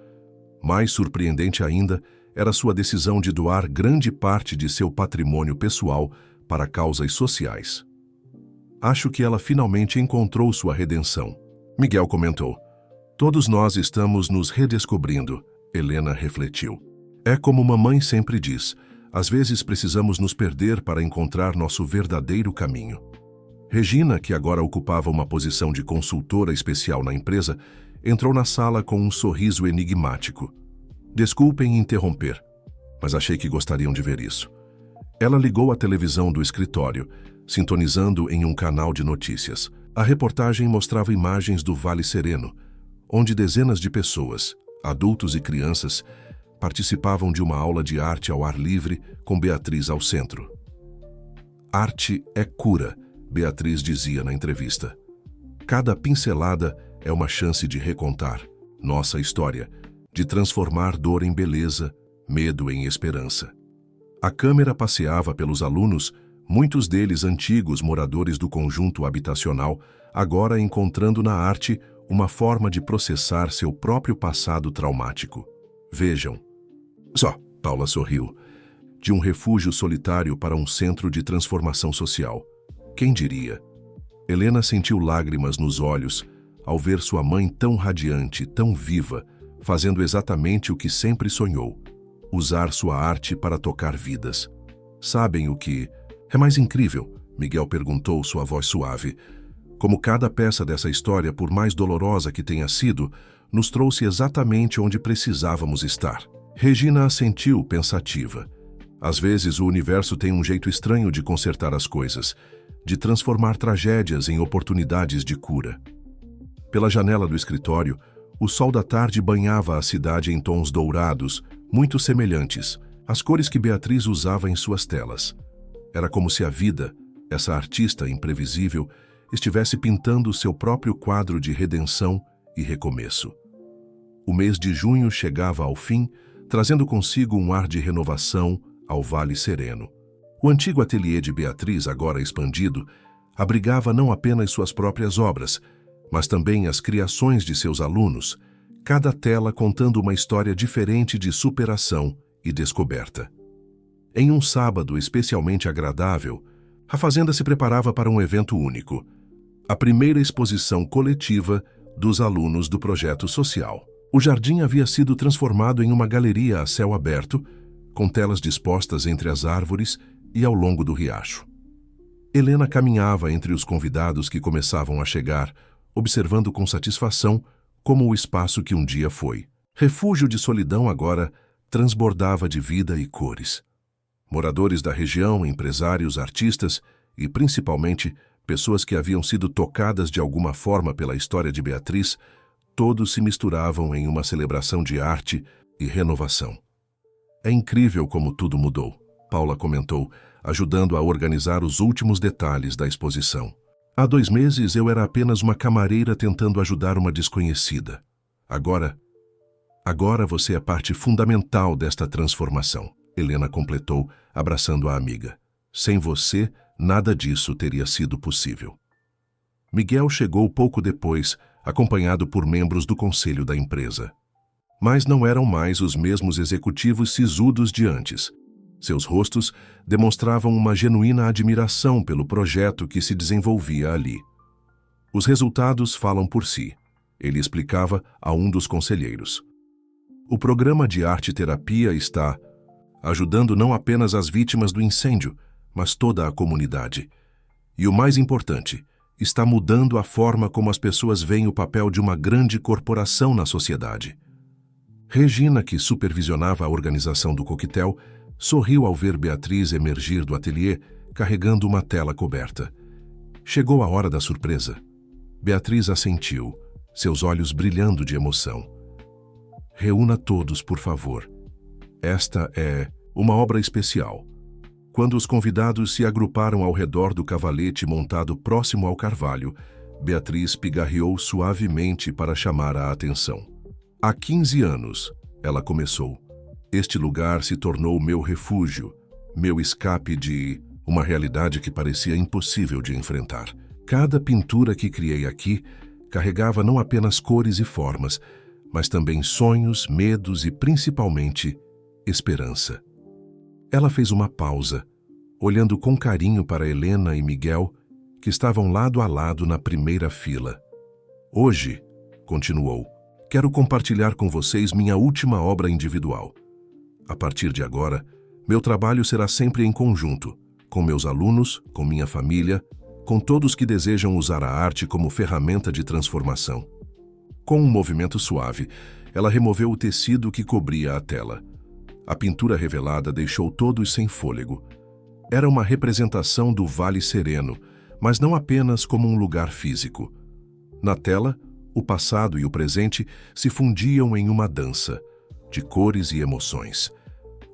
Mais surpreendente ainda era sua decisão de doar grande parte de seu patrimônio pessoal para causas sociais. Acho que ela finalmente encontrou sua redenção, Miguel comentou. Todos nós estamos nos redescobrindo, Helena refletiu. É como mamãe sempre diz, às vezes precisamos nos perder para encontrar nosso verdadeiro caminho. Regina, que agora ocupava uma posição de consultora especial na empresa, entrou na sala com um sorriso enigmático. Desculpem interromper, mas achei que gostariam de ver isso. Ela ligou a televisão do escritório, sintonizando em um canal de notícias. A reportagem mostrava imagens do Vale Sereno, onde dezenas de pessoas, adultos e crianças, participavam de uma aula de arte ao ar livre com Beatriz ao centro. Arte é cura, Beatriz dizia na entrevista. Cada pincelada é uma chance de recontar nossa história, de transformar dor em beleza, medo em esperança. A câmera passeava pelos alunos, muitos deles antigos moradores do conjunto habitacional, agora encontrando na arte uma forma de processar seu próprio passado traumático. Vejam. Só, Paula sorriu. De um refúgio solitário para um centro de transformação social. Quem diria? Helena sentiu lágrimas nos olhos ao ver sua mãe tão radiante, tão viva, fazendo exatamente o que sempre sonhou: usar sua arte para tocar vidas. Sabem o que é mais incrível? Miguel perguntou, sua voz suave. Como cada peça dessa história, por mais dolorosa que tenha sido, nos trouxe exatamente onde precisávamos estar. Regina assentiu, pensativa. Às vezes o universo tem um jeito estranho de consertar as coisas, de transformar tragédias em oportunidades de cura. Pela janela do escritório, o sol da tarde banhava a cidade em tons dourados, muito semelhantes às cores que Beatriz usava em suas telas. Era como se a vida, essa artista imprevisível, estivesse pintando seu próprio quadro de redenção e recomeço. O mês de junho chegava ao fim, trazendo consigo um ar de renovação ao Vale Sereno. O antigo ateliê de Beatriz, agora expandido, abrigava não apenas suas próprias obras, mas também as criações de seus alunos, cada tela contando uma história diferente de superação e descoberta. Em um sábado especialmente agradável, a fazenda se preparava para um evento único: a primeira exposição coletiva dos alunos do projeto social. O jardim havia sido transformado em uma galeria a céu aberto, com telas dispostas entre as árvores e ao longo do riacho. Helena caminhava entre os convidados que começavam a chegar, observando com satisfação como o espaço que um dia foi. Refúgio de solidão agora transbordava de vida e cores. Moradores da região, empresários, artistas e, principalmente, pessoas que haviam sido tocadas de alguma forma pela história de Beatriz, todos se misturavam em uma celebração de arte e renovação. É incrível como tudo mudou, Paula comentou, ajudando a organizar os últimos detalhes da exposição. Há 2 meses eu era apenas uma camareira tentando ajudar uma desconhecida. Agora você é parte fundamental desta transformação, Helena completou, abraçando a amiga. Sem você, nada disso teria sido possível. Miguel chegou pouco depois, acompanhado por membros do conselho da empresa. Mas não eram mais os mesmos executivos sisudos de antes. Seus rostos demonstravam uma genuína admiração pelo projeto que se desenvolvia ali. Os resultados falam por si, ele explicava a um dos conselheiros. O programa de arte-terapia está ajudando não apenas as vítimas do incêndio, mas toda a comunidade. E o mais importante, está mudando a forma como as pessoas veem o papel de uma grande corporação na sociedade. Regina, que supervisionava a organização do coquetel, sorriu ao ver Beatriz emergir do ateliê, carregando uma tela coberta. Chegou a hora da surpresa. Beatriz assentiu, seus olhos brilhando de emoção. Reúna todos, por favor. Esta é uma obra especial. Quando os convidados se agruparam ao redor do cavalete montado próximo ao carvalho, Beatriz pigarreou suavemente para chamar a atenção. Há 15 anos, ela começou. Este lugar se tornou meu refúgio, meu escape de uma realidade que parecia impossível de enfrentar. Cada pintura que criei aqui carregava não apenas cores e formas, mas também sonhos, medos e, principalmente, esperança. Ela fez uma pausa, olhando com carinho para Helena e Miguel, que estavam lado a lado na primeira fila. Hoje, continuou, quero compartilhar com vocês minha última obra individual. A partir de agora, meu trabalho será sempre em conjunto, com meus alunos, com minha família, com todos que desejam usar a arte como ferramenta de transformação. Com um movimento suave, ela removeu o tecido que cobria a tela. A pintura revelada deixou todos sem fôlego. Era uma representação do Vale Sereno, mas não apenas como um lugar físico. Na tela, o passado e o presente se fundiam em uma dança, de cores e emoções.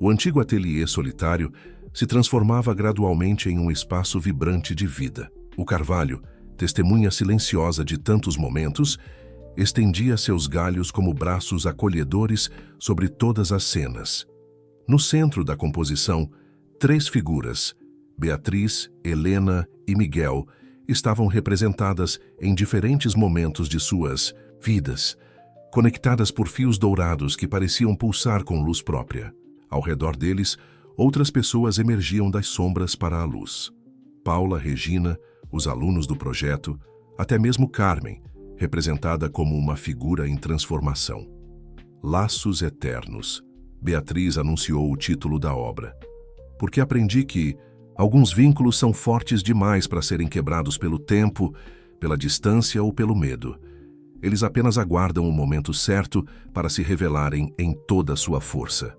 O antigo ateliê solitário se transformava gradualmente em um espaço vibrante de vida. O carvalho, testemunha silenciosa de tantos momentos, estendia seus galhos como braços acolhedores sobre todas as cenas. No centro da composição, 3 figuras, Beatriz, Helena e Miguel, estavam representadas em diferentes momentos de suas vidas, conectadas por fios dourados que pareciam pulsar com luz própria. Ao redor deles, outras pessoas emergiam das sombras para a luz. Paula, Regina, os alunos do projeto, até mesmo Carmen, representada como uma figura em transformação. Laços Eternos. Beatriz anunciou o título da obra. Porque aprendi que alguns vínculos são fortes demais para serem quebrados pelo tempo, pela distância ou pelo medo. Eles apenas aguardam o momento certo para se revelarem em toda a sua força.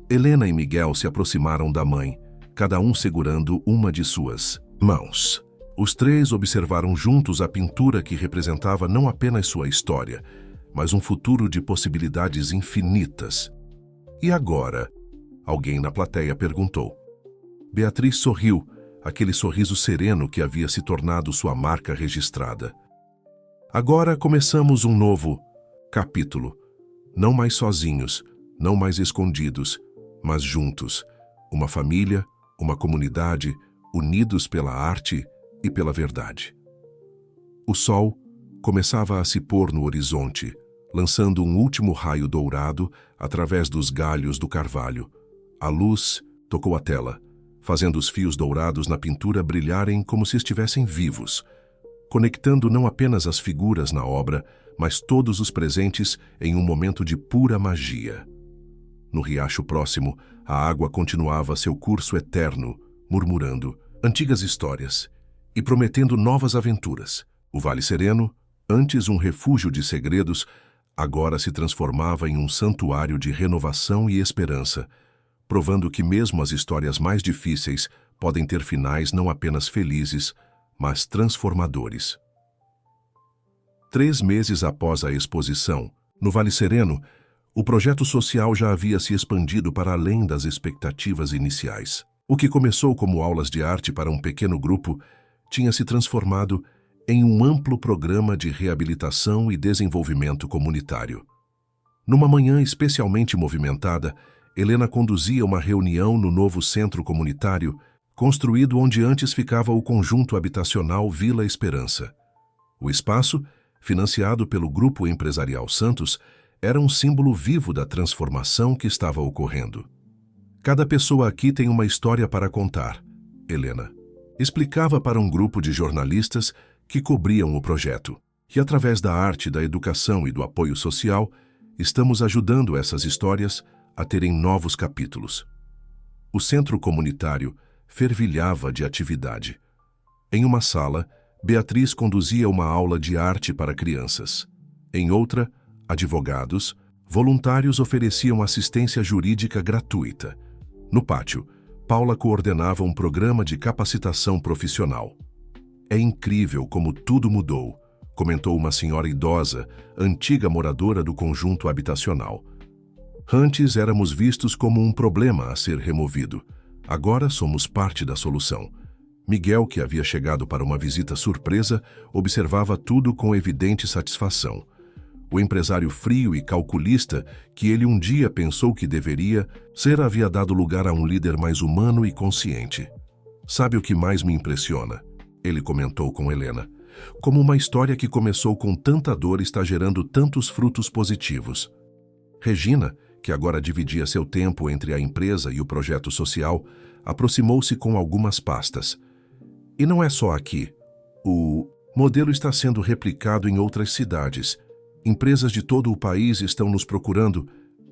Helena e Miguel se aproximaram da mãe, cada um segurando uma de suas mãos. Os 3 observaram juntos a pintura que representava não apenas sua história, mas um futuro de possibilidades infinitas. E agora? Alguém na plateia perguntou. Beatriz sorriu, aquele sorriso sereno que havia se tornado sua marca registrada. Agora começamos um novo capítulo. Não mais sozinhos, não mais escondidos, mas juntos. Uma família, uma comunidade, unidos pela arte e pela verdade. O sol começava a se pôr no horizonte, lançando um último raio dourado através dos galhos do carvalho. A luz tocou a tela, fazendo os fios dourados na pintura brilharem como se estivessem vivos, conectando não apenas as figuras na obra, mas todos os presentes em um momento de pura magia. No riacho próximo, a água continuava seu curso eterno, murmurando antigas histórias e prometendo novas aventuras. O Vale Sereno, antes um refúgio de segredos, agora se transformava em um santuário de renovação e esperança, provando que mesmo as histórias mais difíceis podem ter finais não apenas felizes, mas transformadores. 3 meses após a exposição, no Vale Sereno, o projeto social já havia se expandido para além das expectativas iniciais. O que começou como aulas de arte para um pequeno grupo tinha se transformado em um amplo programa de reabilitação e desenvolvimento comunitário. Numa manhã especialmente movimentada, Helena conduzia uma reunião no novo centro comunitário, construído onde antes ficava o conjunto habitacional Vila Esperança. O espaço, financiado pelo Grupo Empresarial Santos, era um símbolo vivo da transformação que estava ocorrendo. Cada pessoa aqui tem uma história para contar, Helena explicava para um grupo de jornalistas que cobriam o projeto. E através da arte, da educação e do apoio social, estamos ajudando essas histórias a terem novos capítulos. O centro comunitário fervilhava de atividade. Em uma sala, Beatriz conduzia uma aula de arte para crianças. Em outra, advogados, voluntários ofereciam assistência jurídica gratuita. No pátio, Paula coordenava um programa de capacitação profissional. É incrível como tudo mudou, comentou uma senhora idosa, antiga moradora do conjunto habitacional. Antes éramos vistos como um problema a ser removido. Agora somos parte da solução. Miguel, que havia chegado para uma visita surpresa, observava tudo com evidente satisfação. O empresário frio e calculista, que ele um dia pensou que deveria ser, havia dado lugar a um líder mais humano e consciente. Sabe o que mais me impressiona? Ele comentou com Helena. Como uma história que começou com tanta dor está gerando tantos frutos positivos. Regina, que agora dividia seu tempo entre a empresa e o projeto social, aproximou-se com algumas pastas. E não é só aqui. O modelo está sendo replicado em outras cidades. Empresas de todo o país estão nos procurando,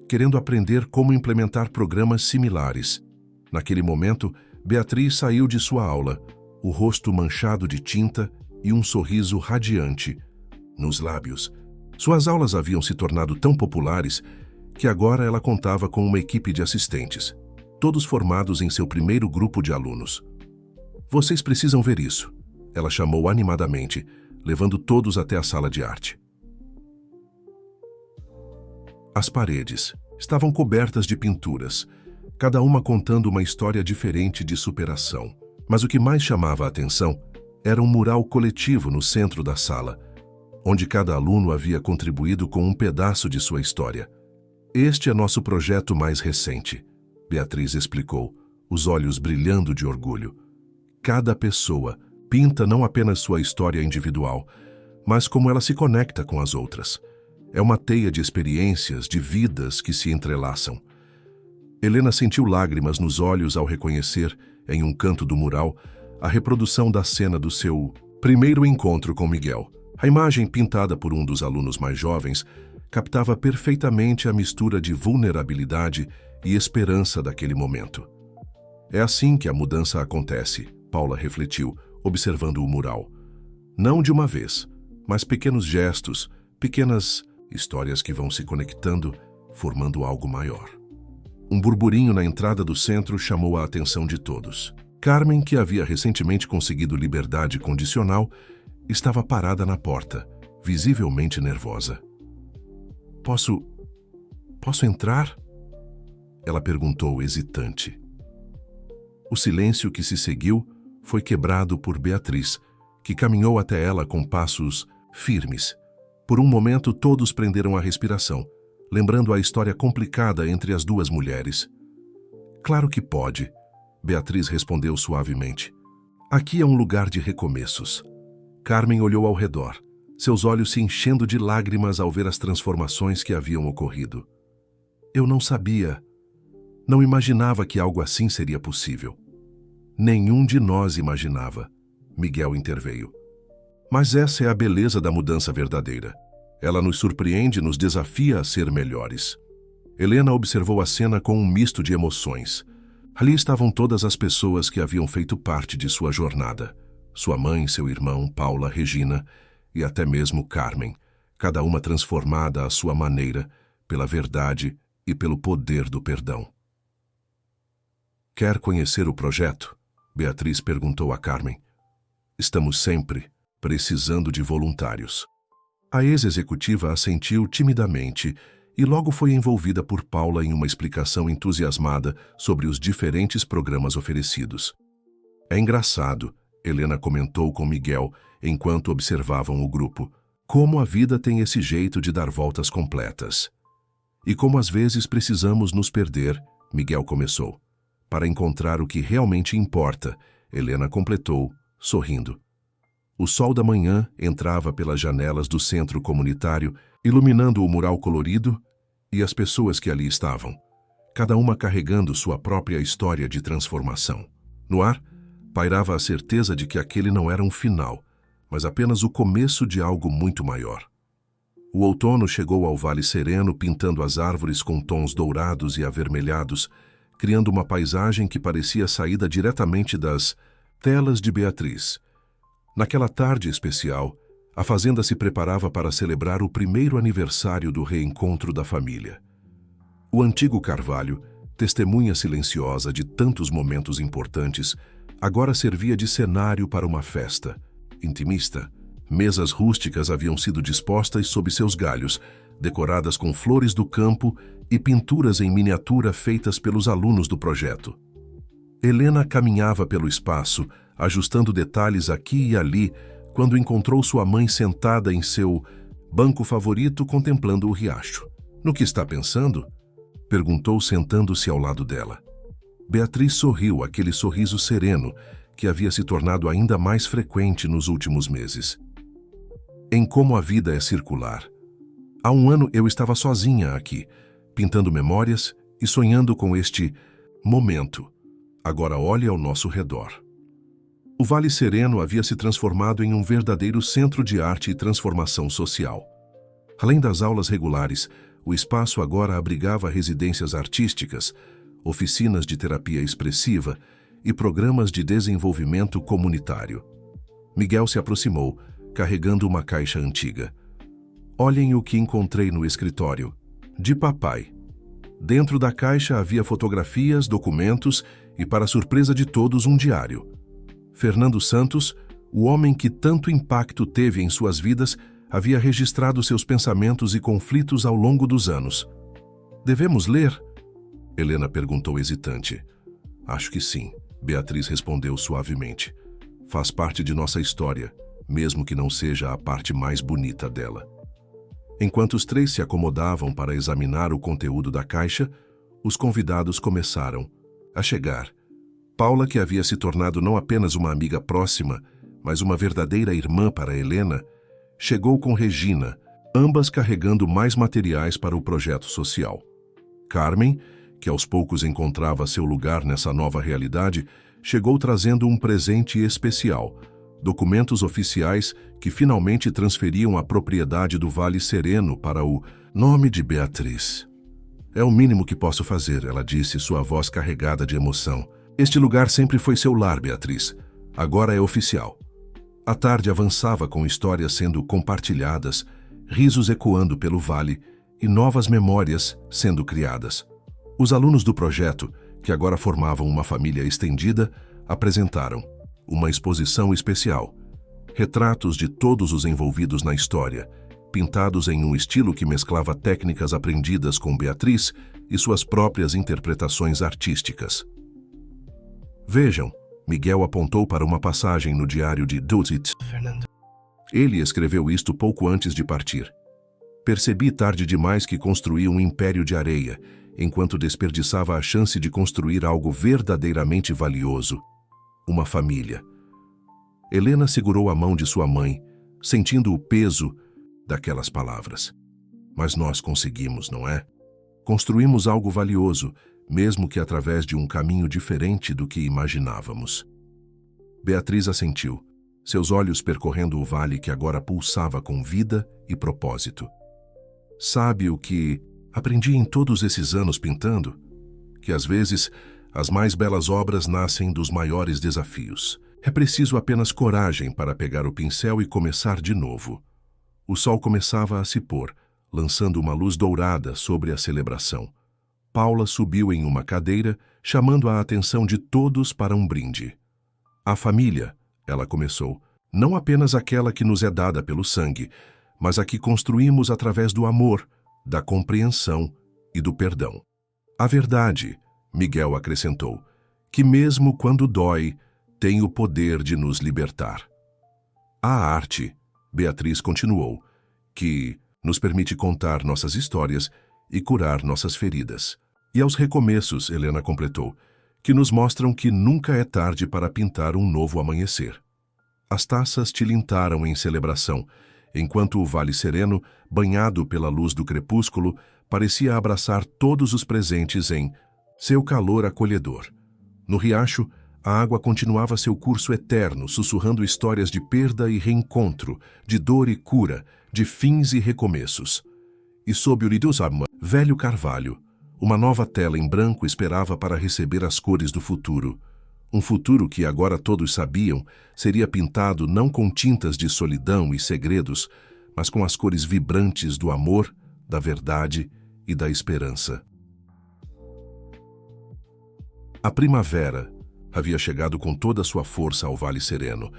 querendo aprender como implementar programas similares. Naquele momento, Beatriz saiu de sua aula, o rosto manchado de tinta e um sorriso radiante nos lábios. Suas aulas haviam se tornado tão populares que agora ela contava com uma equipe de assistentes, todos formados em seu primeiro grupo de alunos. Vocês precisam ver isso, ela chamou animadamente, levando todos até a sala de arte. As paredes estavam cobertas de pinturas, cada uma contando uma história diferente de superação. Mas o que mais chamava a atenção era um mural coletivo no centro da sala, onde cada aluno havia contribuído com um pedaço de sua história. Este é nosso projeto mais recente, Beatriz explicou, os olhos brilhando de orgulho. Cada pessoa pinta não apenas sua história individual, mas como ela se conecta com as outras. É uma teia de experiências, de vidas que se entrelaçam. Helena sentiu lágrimas nos olhos ao reconhecer, em um canto do mural, a reprodução da cena do seu primeiro encontro com Miguel. A imagem, pintada por um dos alunos mais jovens, captava perfeitamente a mistura de vulnerabilidade e esperança daquele momento. É assim que a mudança acontece, Paula refletiu, observando o mural. Não de uma vez, mas pequenos gestos, pequenas histórias que vão se conectando, formando algo maior. Um burburinho na entrada do centro chamou a atenção de todos. Carmen, que havia recentemente conseguido liberdade condicional, estava parada na porta, visivelmente nervosa. Posso entrar? Ela perguntou, hesitante. O silêncio que se seguiu foi quebrado por Beatriz, que caminhou até ela com passos firmes. Por um momento, todos prenderam a respiração, lembrando a história complicada entre as duas mulheres. Claro que pode, Beatriz respondeu suavemente. Aqui é um lugar de recomeços. Carmen olhou ao redor, seus olhos se enchendo de lágrimas ao ver as transformações que haviam ocorrido. Eu não sabia, não imaginava que algo assim seria possível. Nenhum de nós imaginava, Miguel interveio. Mas essa é a beleza da mudança verdadeira. Ela nos surpreende e nos desafia a ser melhores. Helena observou a cena com um misto de emoções. Ali estavam todas as pessoas que haviam feito parte de sua jornada. Sua mãe, seu irmão, Paula, Regina e até mesmo Carmen, cada uma transformada à sua maneira, pela verdade e pelo poder do perdão. Quer conhecer o projeto? Beatriz perguntou a Carmen. Estamos sempre precisando de voluntários. A ex-executiva assentiu timidamente e logo foi envolvida por Paula em uma explicação entusiasmada sobre os diferentes programas oferecidos. É engraçado, Helena comentou com Miguel enquanto observavam o grupo, como a vida tem esse jeito de dar voltas completas. E como às vezes precisamos nos perder, Miguel começou. Para encontrar o que realmente importa, Helena completou, sorrindo. O sol da manhã entrava pelas janelas do centro comunitário, iluminando o mural colorido e as pessoas que ali estavam, cada uma carregando sua própria história de transformação. No ar, pairava a certeza de que aquele não era um final, mas apenas o começo de algo muito maior. O outono chegou ao Vale Sereno, pintando as árvores com tons dourados e avermelhados, criando uma paisagem que parecia saída diretamente das telas de Beatriz. Naquela tarde especial, a fazenda se preparava para celebrar o primeiro aniversário do reencontro da família. O antigo carvalho, testemunha silenciosa de tantos momentos importantes, agora servia de cenário para uma festa intimista. Mesas rústicas haviam sido dispostas sob seus galhos, decoradas com flores do campo e pinturas em miniatura feitas pelos alunos do projeto. Helena caminhava pelo espaço, ajustando detalhes aqui e ali, quando encontrou sua mãe sentada em seu banco favorito contemplando o riacho. No que está pensando? Perguntou sentando-se ao lado dela. Beatriz sorriu, aquele sorriso sereno que havia se tornado ainda mais frequente nos últimos meses. Em como a vida é circular. Há um ano eu estava sozinha aqui, pintando memórias e sonhando com este momento. Agora olhe ao nosso redor. O Vale Sereno havia se transformado em um verdadeiro centro de arte e transformação social. Além das aulas regulares, o espaço agora abrigava residências artísticas, oficinas de terapia expressiva e programas de desenvolvimento comunitário. Miguel se aproximou, carregando uma caixa antiga. Olhem o que encontrei no escritório. De papai. Dentro da caixa havia fotografias, documentos e, para surpresa de todos, um diário. Fernando Santos, o homem que tanto impacto teve em suas vidas, havia registrado seus pensamentos e conflitos ao longo dos anos. Devemos ler? Helena perguntou hesitante. Acho que sim, Beatriz respondeu suavemente. Faz parte de nossa história, mesmo que não seja a parte mais bonita dela. Enquanto os três se acomodavam para examinar o conteúdo da caixa, os convidados começaram a chegar. Paula, que havia se tornado não apenas uma amiga próxima, mas uma verdadeira irmã para Helena, chegou com Regina, ambas carregando mais materiais para o projeto social. Carmen, que aos poucos encontrava seu lugar nessa nova realidade, chegou trazendo um presente especial, documentos oficiais que finalmente transferiam a propriedade do Vale Sereno para o nome de Beatriz. É o mínimo que posso fazer, ela disse, sua voz carregada de emoção. Este lugar sempre foi seu lar, Beatriz. Agora é oficial. A tarde avançava com histórias sendo compartilhadas, risos ecoando pelo vale e novas memórias sendo criadas. Os alunos do projeto, que agora formavam uma família estendida, apresentaram uma exposição especial. Retratos de todos os envolvidos na história, pintados em um estilo que mesclava técnicas aprendidas com Beatriz e suas próprias interpretações artísticas. Vejam, Miguel apontou para uma passagem no diário de Duzit. Fernando. Ele escreveu isto pouco antes de partir. Percebi tarde demais que construí um império de areia, enquanto desperdiçava a chance de construir algo verdadeiramente valioso. Uma família. Helena segurou a mão de sua mãe, sentindo o peso daquelas palavras. Mas nós conseguimos, não é? Construímos algo valioso, mesmo que através de um caminho diferente do que imaginávamos. Beatriz assentiu, seus olhos percorrendo o vale que agora pulsava com vida e propósito. Sabe o que aprendi em todos esses anos pintando? Que às vezes as mais belas obras nascem dos maiores desafios. É preciso apenas coragem para pegar o pincel e começar de novo. O sol começava a se pôr, lançando uma luz dourada sobre a celebração. Paula subiu em uma cadeira, chamando a atenção de todos para um brinde. A família, ela começou, não apenas aquela que nos é dada pelo sangue, mas a que construímos através do amor, da compreensão e do perdão. A verdade, Miguel acrescentou, que mesmo quando dói, tem o poder de nos libertar. A arte, Beatriz continuou, que nos permite contar nossas histórias e curar nossas feridas. E aos recomeços, Helena completou, que nos mostram que nunca é tarde para pintar um novo amanhecer. As taças tilintaram em celebração, enquanto o Vale Sereno, banhado pela luz do crepúsculo, parecia abraçar todos os presentes em seu calor acolhedor. No riacho, a água continuava seu curso eterno, sussurrando histórias de perda e reencontro, de dor e cura, de fins e recomeços. E sob o Lidusama, velho carvalho, uma nova tela em branco esperava para receber as cores do futuro. Um futuro que agora todos sabiam seria pintado não com tintas de solidão e segredos, mas com as cores vibrantes do amor, da verdade e da esperança. A primavera havia chegado com toda a sua força ao Vale Sereno,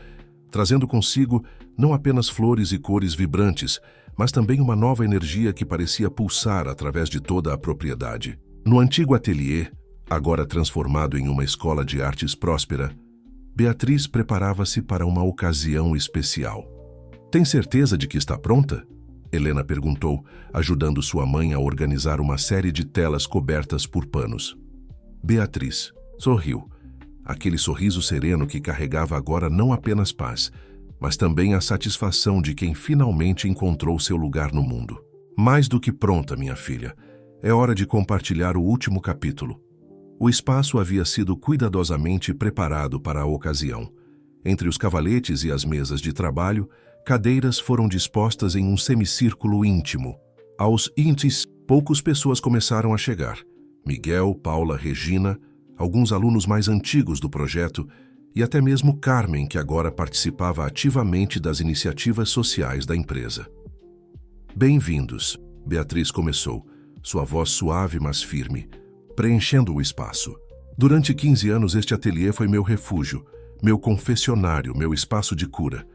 trazendo consigo não apenas flores e cores vibrantes, mas também uma nova energia que parecia pulsar através de toda a propriedade. No antigo ateliê, agora transformado em uma escola de artes próspera, Beatriz preparava-se para uma ocasião especial. Tem certeza de que está pronta? Helena perguntou, ajudando sua mãe a organizar uma série de telas cobertas por panos. Beatriz sorriu, aquele sorriso sereno que carregava agora não apenas paz, mas também a satisfação de quem finalmente encontrou seu lugar no mundo. Mais do que pronta, minha filha. É hora de compartilhar o último capítulo. O espaço havia sido cuidadosamente preparado para a ocasião. Entre os cavaletes e as mesas de trabalho, cadeiras foram dispostas em um semicírculo íntimo. Aos índices, poucas pessoas começaram a chegar. Miguel, Paula, Regina, alguns alunos mais antigos do projeto e até mesmo Carmen, que agora participava ativamente das iniciativas sociais da empresa. Bem-vindos, Beatriz começou, sua voz suave mas firme, preenchendo o espaço. Durante 15 anos este ateliê foi meu refúgio, meu confessionário, meu espaço de cura.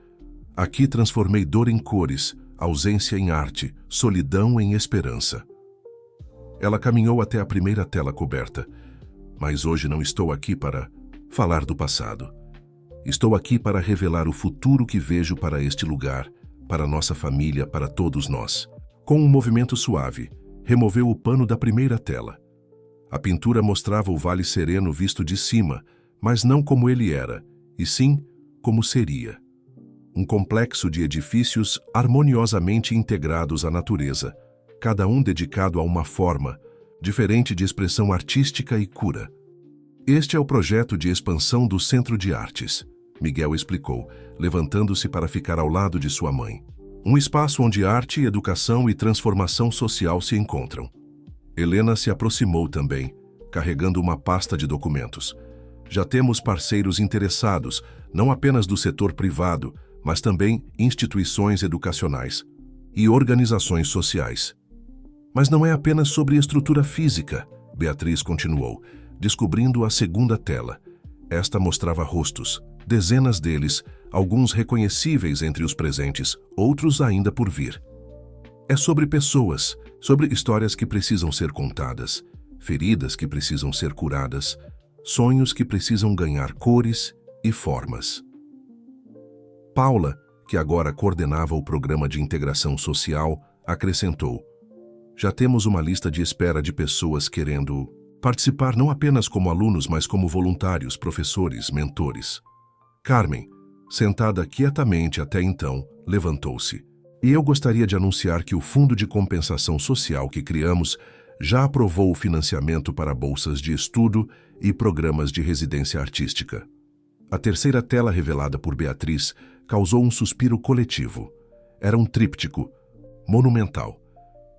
Aqui transformei dor em cores, ausência em arte, solidão em esperança. Ela caminhou até a primeira tela coberta. Mas hoje não estou aqui para falar do passado. Estou aqui para revelar o futuro que vejo para este lugar, para nossa família, para todos nós. Com um movimento suave, removeu o pano da primeira tela. A pintura mostrava o Vale Sereno visto de cima, mas não como ele era, e sim como seria. Um complexo de edifícios harmoniosamente integrados à natureza, cada um dedicado a uma forma, diferente de expressão artística e cura. Este é o projeto de expansão do Centro de Artes, Miguel explicou, levantando-se para ficar ao lado de sua mãe. Um espaço onde arte, educação e transformação social se encontram. Helena se aproximou também, carregando uma pasta de documentos. Já temos parceiros interessados, não apenas do setor privado, mas também instituições educacionais e organizações sociais. Mas não é apenas sobre estrutura física, Beatriz continuou, descobrindo a segunda tela. Esta mostrava rostos, dezenas deles, alguns reconhecíveis entre os presentes, outros ainda por vir. É sobre pessoas, sobre histórias que precisam ser contadas, feridas que precisam ser curadas, sonhos que precisam ganhar cores e formas. Paula, que agora coordenava o programa de integração social, acrescentou: já temos uma lista de espera de pessoas querendo participar não apenas como alunos, mas como voluntários, professores, mentores. Carmen, sentada quietamente até então, levantou-se. E eu gostaria de anunciar que o Fundo de Compensação Social que criamos já aprovou o financiamento para bolsas de estudo e programas de residência artística. A terceira tela revelada por Beatriz causou um suspiro coletivo. Era um tríptico, monumental.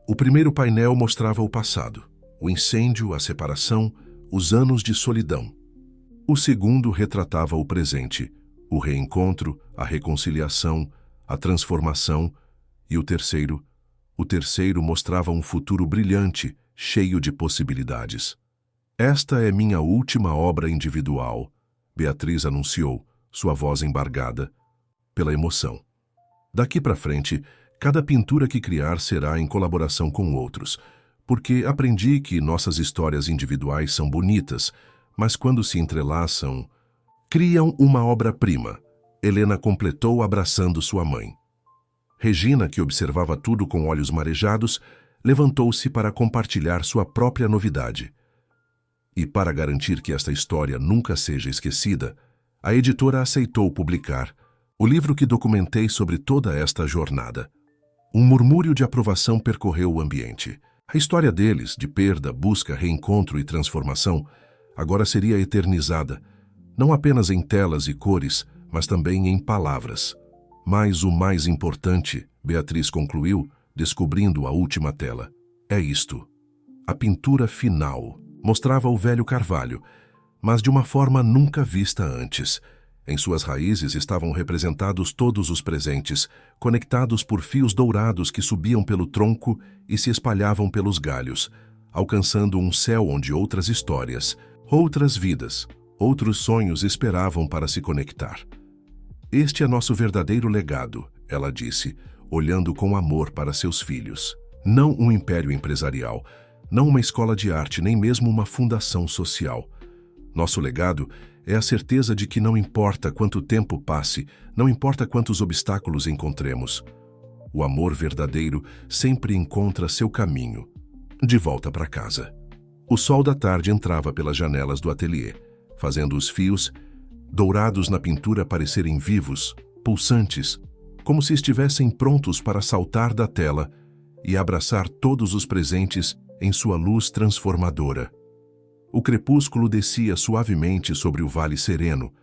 O primeiro painel mostrava o passado, o incêndio, a separação, os anos de solidão. O segundo retratava o presente, o reencontro, a reconciliação, a transformação, e o terceiro mostrava um futuro brilhante, cheio de possibilidades. Esta é minha última obra individual, Beatriz anunciou, sua voz embargada pela emoção. Daqui para frente, cada pintura que criar será em colaboração com outros, porque aprendi que nossas histórias individuais são bonitas, mas quando se entrelaçam, criam uma obra-prima. Helena completou abraçando sua mãe. Regina, que observava tudo com olhos marejados, levantou-se para compartilhar sua própria novidade. E para garantir que esta história nunca seja esquecida, a editora aceitou publicar o livro que documentei sobre toda esta jornada. Um murmúrio de aprovação percorreu o ambiente. A história deles, de perda, busca, reencontro e transformação, agora seria eternizada, não apenas em telas e cores, mas também em palavras. Mas o mais importante, Beatriz concluiu, descobrindo a última tela, é isto. A pintura final mostrava o velho carvalho, mas de uma forma nunca vista antes. Em suas raízes estavam representados todos os presentes, conectados por fios dourados que subiam pelo tronco e se espalhavam pelos galhos, alcançando um céu onde outras histórias, outras vidas, outros sonhos esperavam para se conectar. Este é nosso verdadeiro legado, ela disse, olhando com amor para seus filhos. Não um império empresarial, não uma escola de arte, nem mesmo uma fundação social. Nosso legado é a certeza de que não importa quanto tempo passe, não importa quantos obstáculos encontremos. O amor verdadeiro sempre encontra seu caminho, de volta para casa. O sol da tarde entrava pelas janelas do ateliê, fazendo os fios dourados na pintura parecerem vivos, pulsantes, como se estivessem prontos para saltar da tela e abraçar todos os presentes em sua luz transformadora. O crepúsculo descia suavemente sobre o Vale Sereno,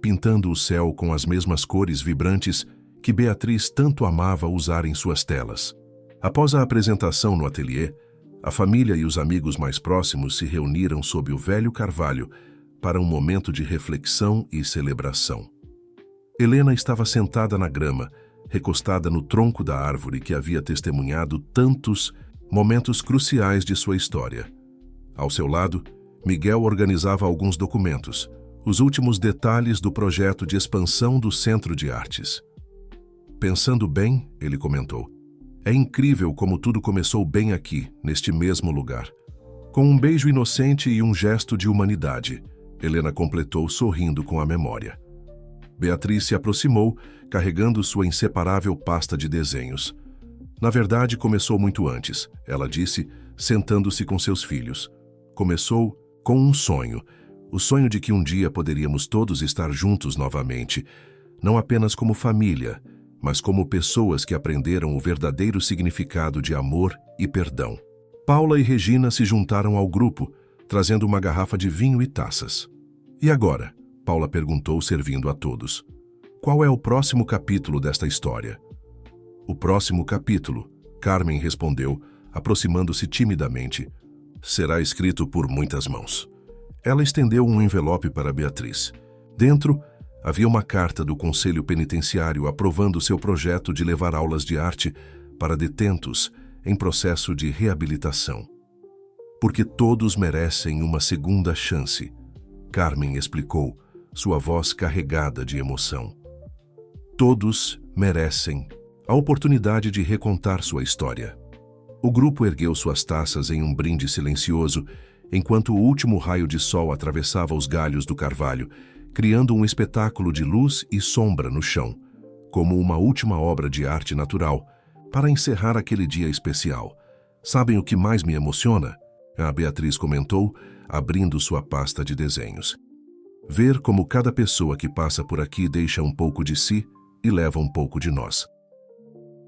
pintando o céu com as mesmas cores vibrantes que Beatriz tanto amava usar em suas telas. Após a apresentação no ateliê, a família e os amigos mais próximos se reuniram sob o velho carvalho para um momento de reflexão e celebração. Helena estava sentada na grama, recostada no tronco da árvore que havia testemunhado tantos momentos cruciais de sua história. Ao seu lado, Miguel organizava alguns documentos, os últimos detalhes do projeto de expansão do Centro de Artes. Pensando bem, ele comentou, é incrível como tudo começou bem aqui, neste mesmo lugar. Com um beijo inocente e um gesto de humanidade, Helena completou sorrindo com a memória. Beatriz se aproximou, carregando sua inseparável pasta de desenhos. Na verdade, começou muito antes, ela disse, sentando-se com seus filhos. Começou com um sonho, o sonho de que um dia poderíamos todos estar juntos novamente, não apenas como família, mas como pessoas que aprenderam o verdadeiro significado de amor e perdão. Paula e Regina se juntaram ao grupo, trazendo uma garrafa de vinho e taças. E agora? Paula perguntou, servindo a todos. Qual é o próximo capítulo desta história? O próximo capítulo, Carmen respondeu, aproximando-se timidamente, será escrito por muitas mãos. Ela estendeu um envelope para Beatriz. Dentro, havia uma carta do Conselho Penitenciário aprovando seu projeto de levar aulas de arte para detentos em processo de reabilitação. Porque todos merecem uma segunda chance, Carmen explicou, sua voz carregada de emoção. Todos merecem a oportunidade de recontar sua história. O grupo ergueu suas taças em um brinde silencioso, enquanto o último raio de sol atravessava os galhos do carvalho, criando um espetáculo de luz e sombra no chão, como uma última obra de arte natural, para encerrar aquele dia especial. Sabem o que mais me emociona? A Beatriz comentou, abrindo sua pasta de desenhos. Ver como cada pessoa que passa por aqui deixa um pouco de si e leva um pouco de nós.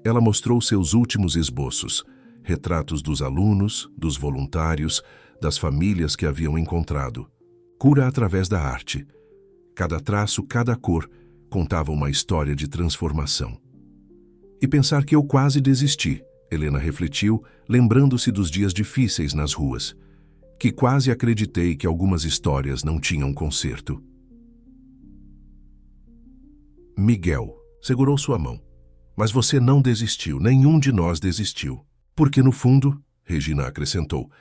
Ela mostrou seus últimos esboços, retratos dos alunos, dos voluntários, das famílias que haviam encontrado. Cura através da arte. Cada traço, cada cor, contava uma história de transformação. E pensar que eu quase desisti, Helena refletiu, lembrando-se dos dias difíceis nas ruas. Que quase acreditei que algumas histórias não tinham conserto. Miguel segurou sua mão. Mas você não desistiu, nenhum de nós desistiu. Porque no fundo, Regina acrescentou,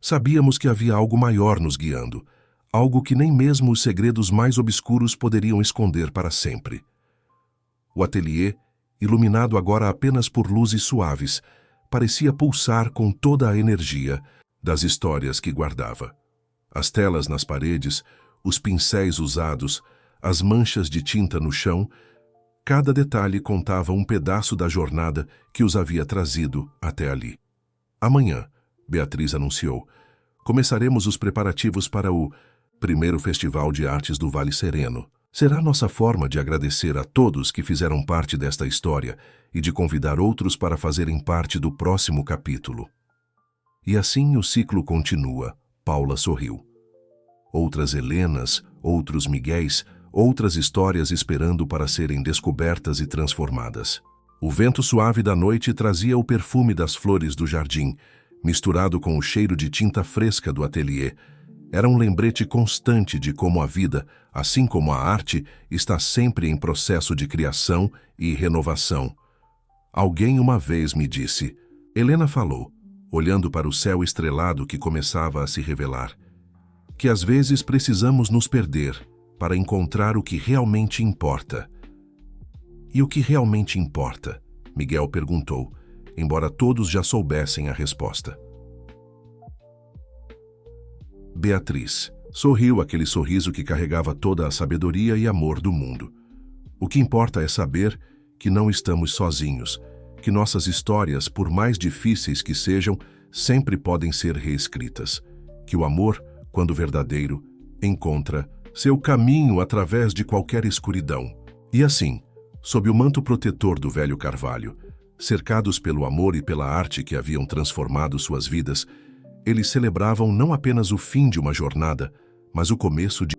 sabíamos que havia algo maior nos guiando, algo que nem mesmo os segredos mais obscuros poderiam esconder para sempre. O ateliê, iluminado agora apenas por luzes suaves, parecia pulsar com toda a energia das histórias que guardava. As telas nas paredes, os pincéis usados, as manchas de tinta no chão, cada detalhe contava um pedaço da jornada que os havia trazido até ali. Amanhã, Beatriz anunciou, começaremos os preparativos para o primeiro Festival de Artes do Vale Sereno. Será nossa forma de agradecer a todos que fizeram parte desta história e de convidar outros para fazerem parte do próximo capítulo. E assim o ciclo continua, Paula sorriu. Outras Helenas, outros Miguéis, outras histórias esperando para serem descobertas e transformadas. O vento suave da noite trazia o perfume das flores do jardim, misturado com o cheiro de tinta fresca do ateliê. Era um lembrete constante de como a vida, assim como a arte, está sempre em processo de criação e renovação. Alguém uma vez me disse, Helena falou, olhando para o céu estrelado que começava a se revelar, que às vezes precisamos nos perder para encontrar o que realmente importa. E o que realmente importa? Miguel perguntou, embora todos já soubessem a resposta. Beatriz sorriu aquele sorriso que carregava toda a sabedoria e amor do mundo. O que importa é saber que não estamos sozinhos, que nossas histórias, por mais difíceis que sejam, sempre podem ser reescritas, que o amor, quando verdadeiro, encontra seu caminho através de qualquer escuridão. E assim, sob o manto protetor do velho carvalho, cercados pelo amor e pela arte que haviam transformado suas vidas, eles celebravam não apenas o fim de uma jornada, mas o começo de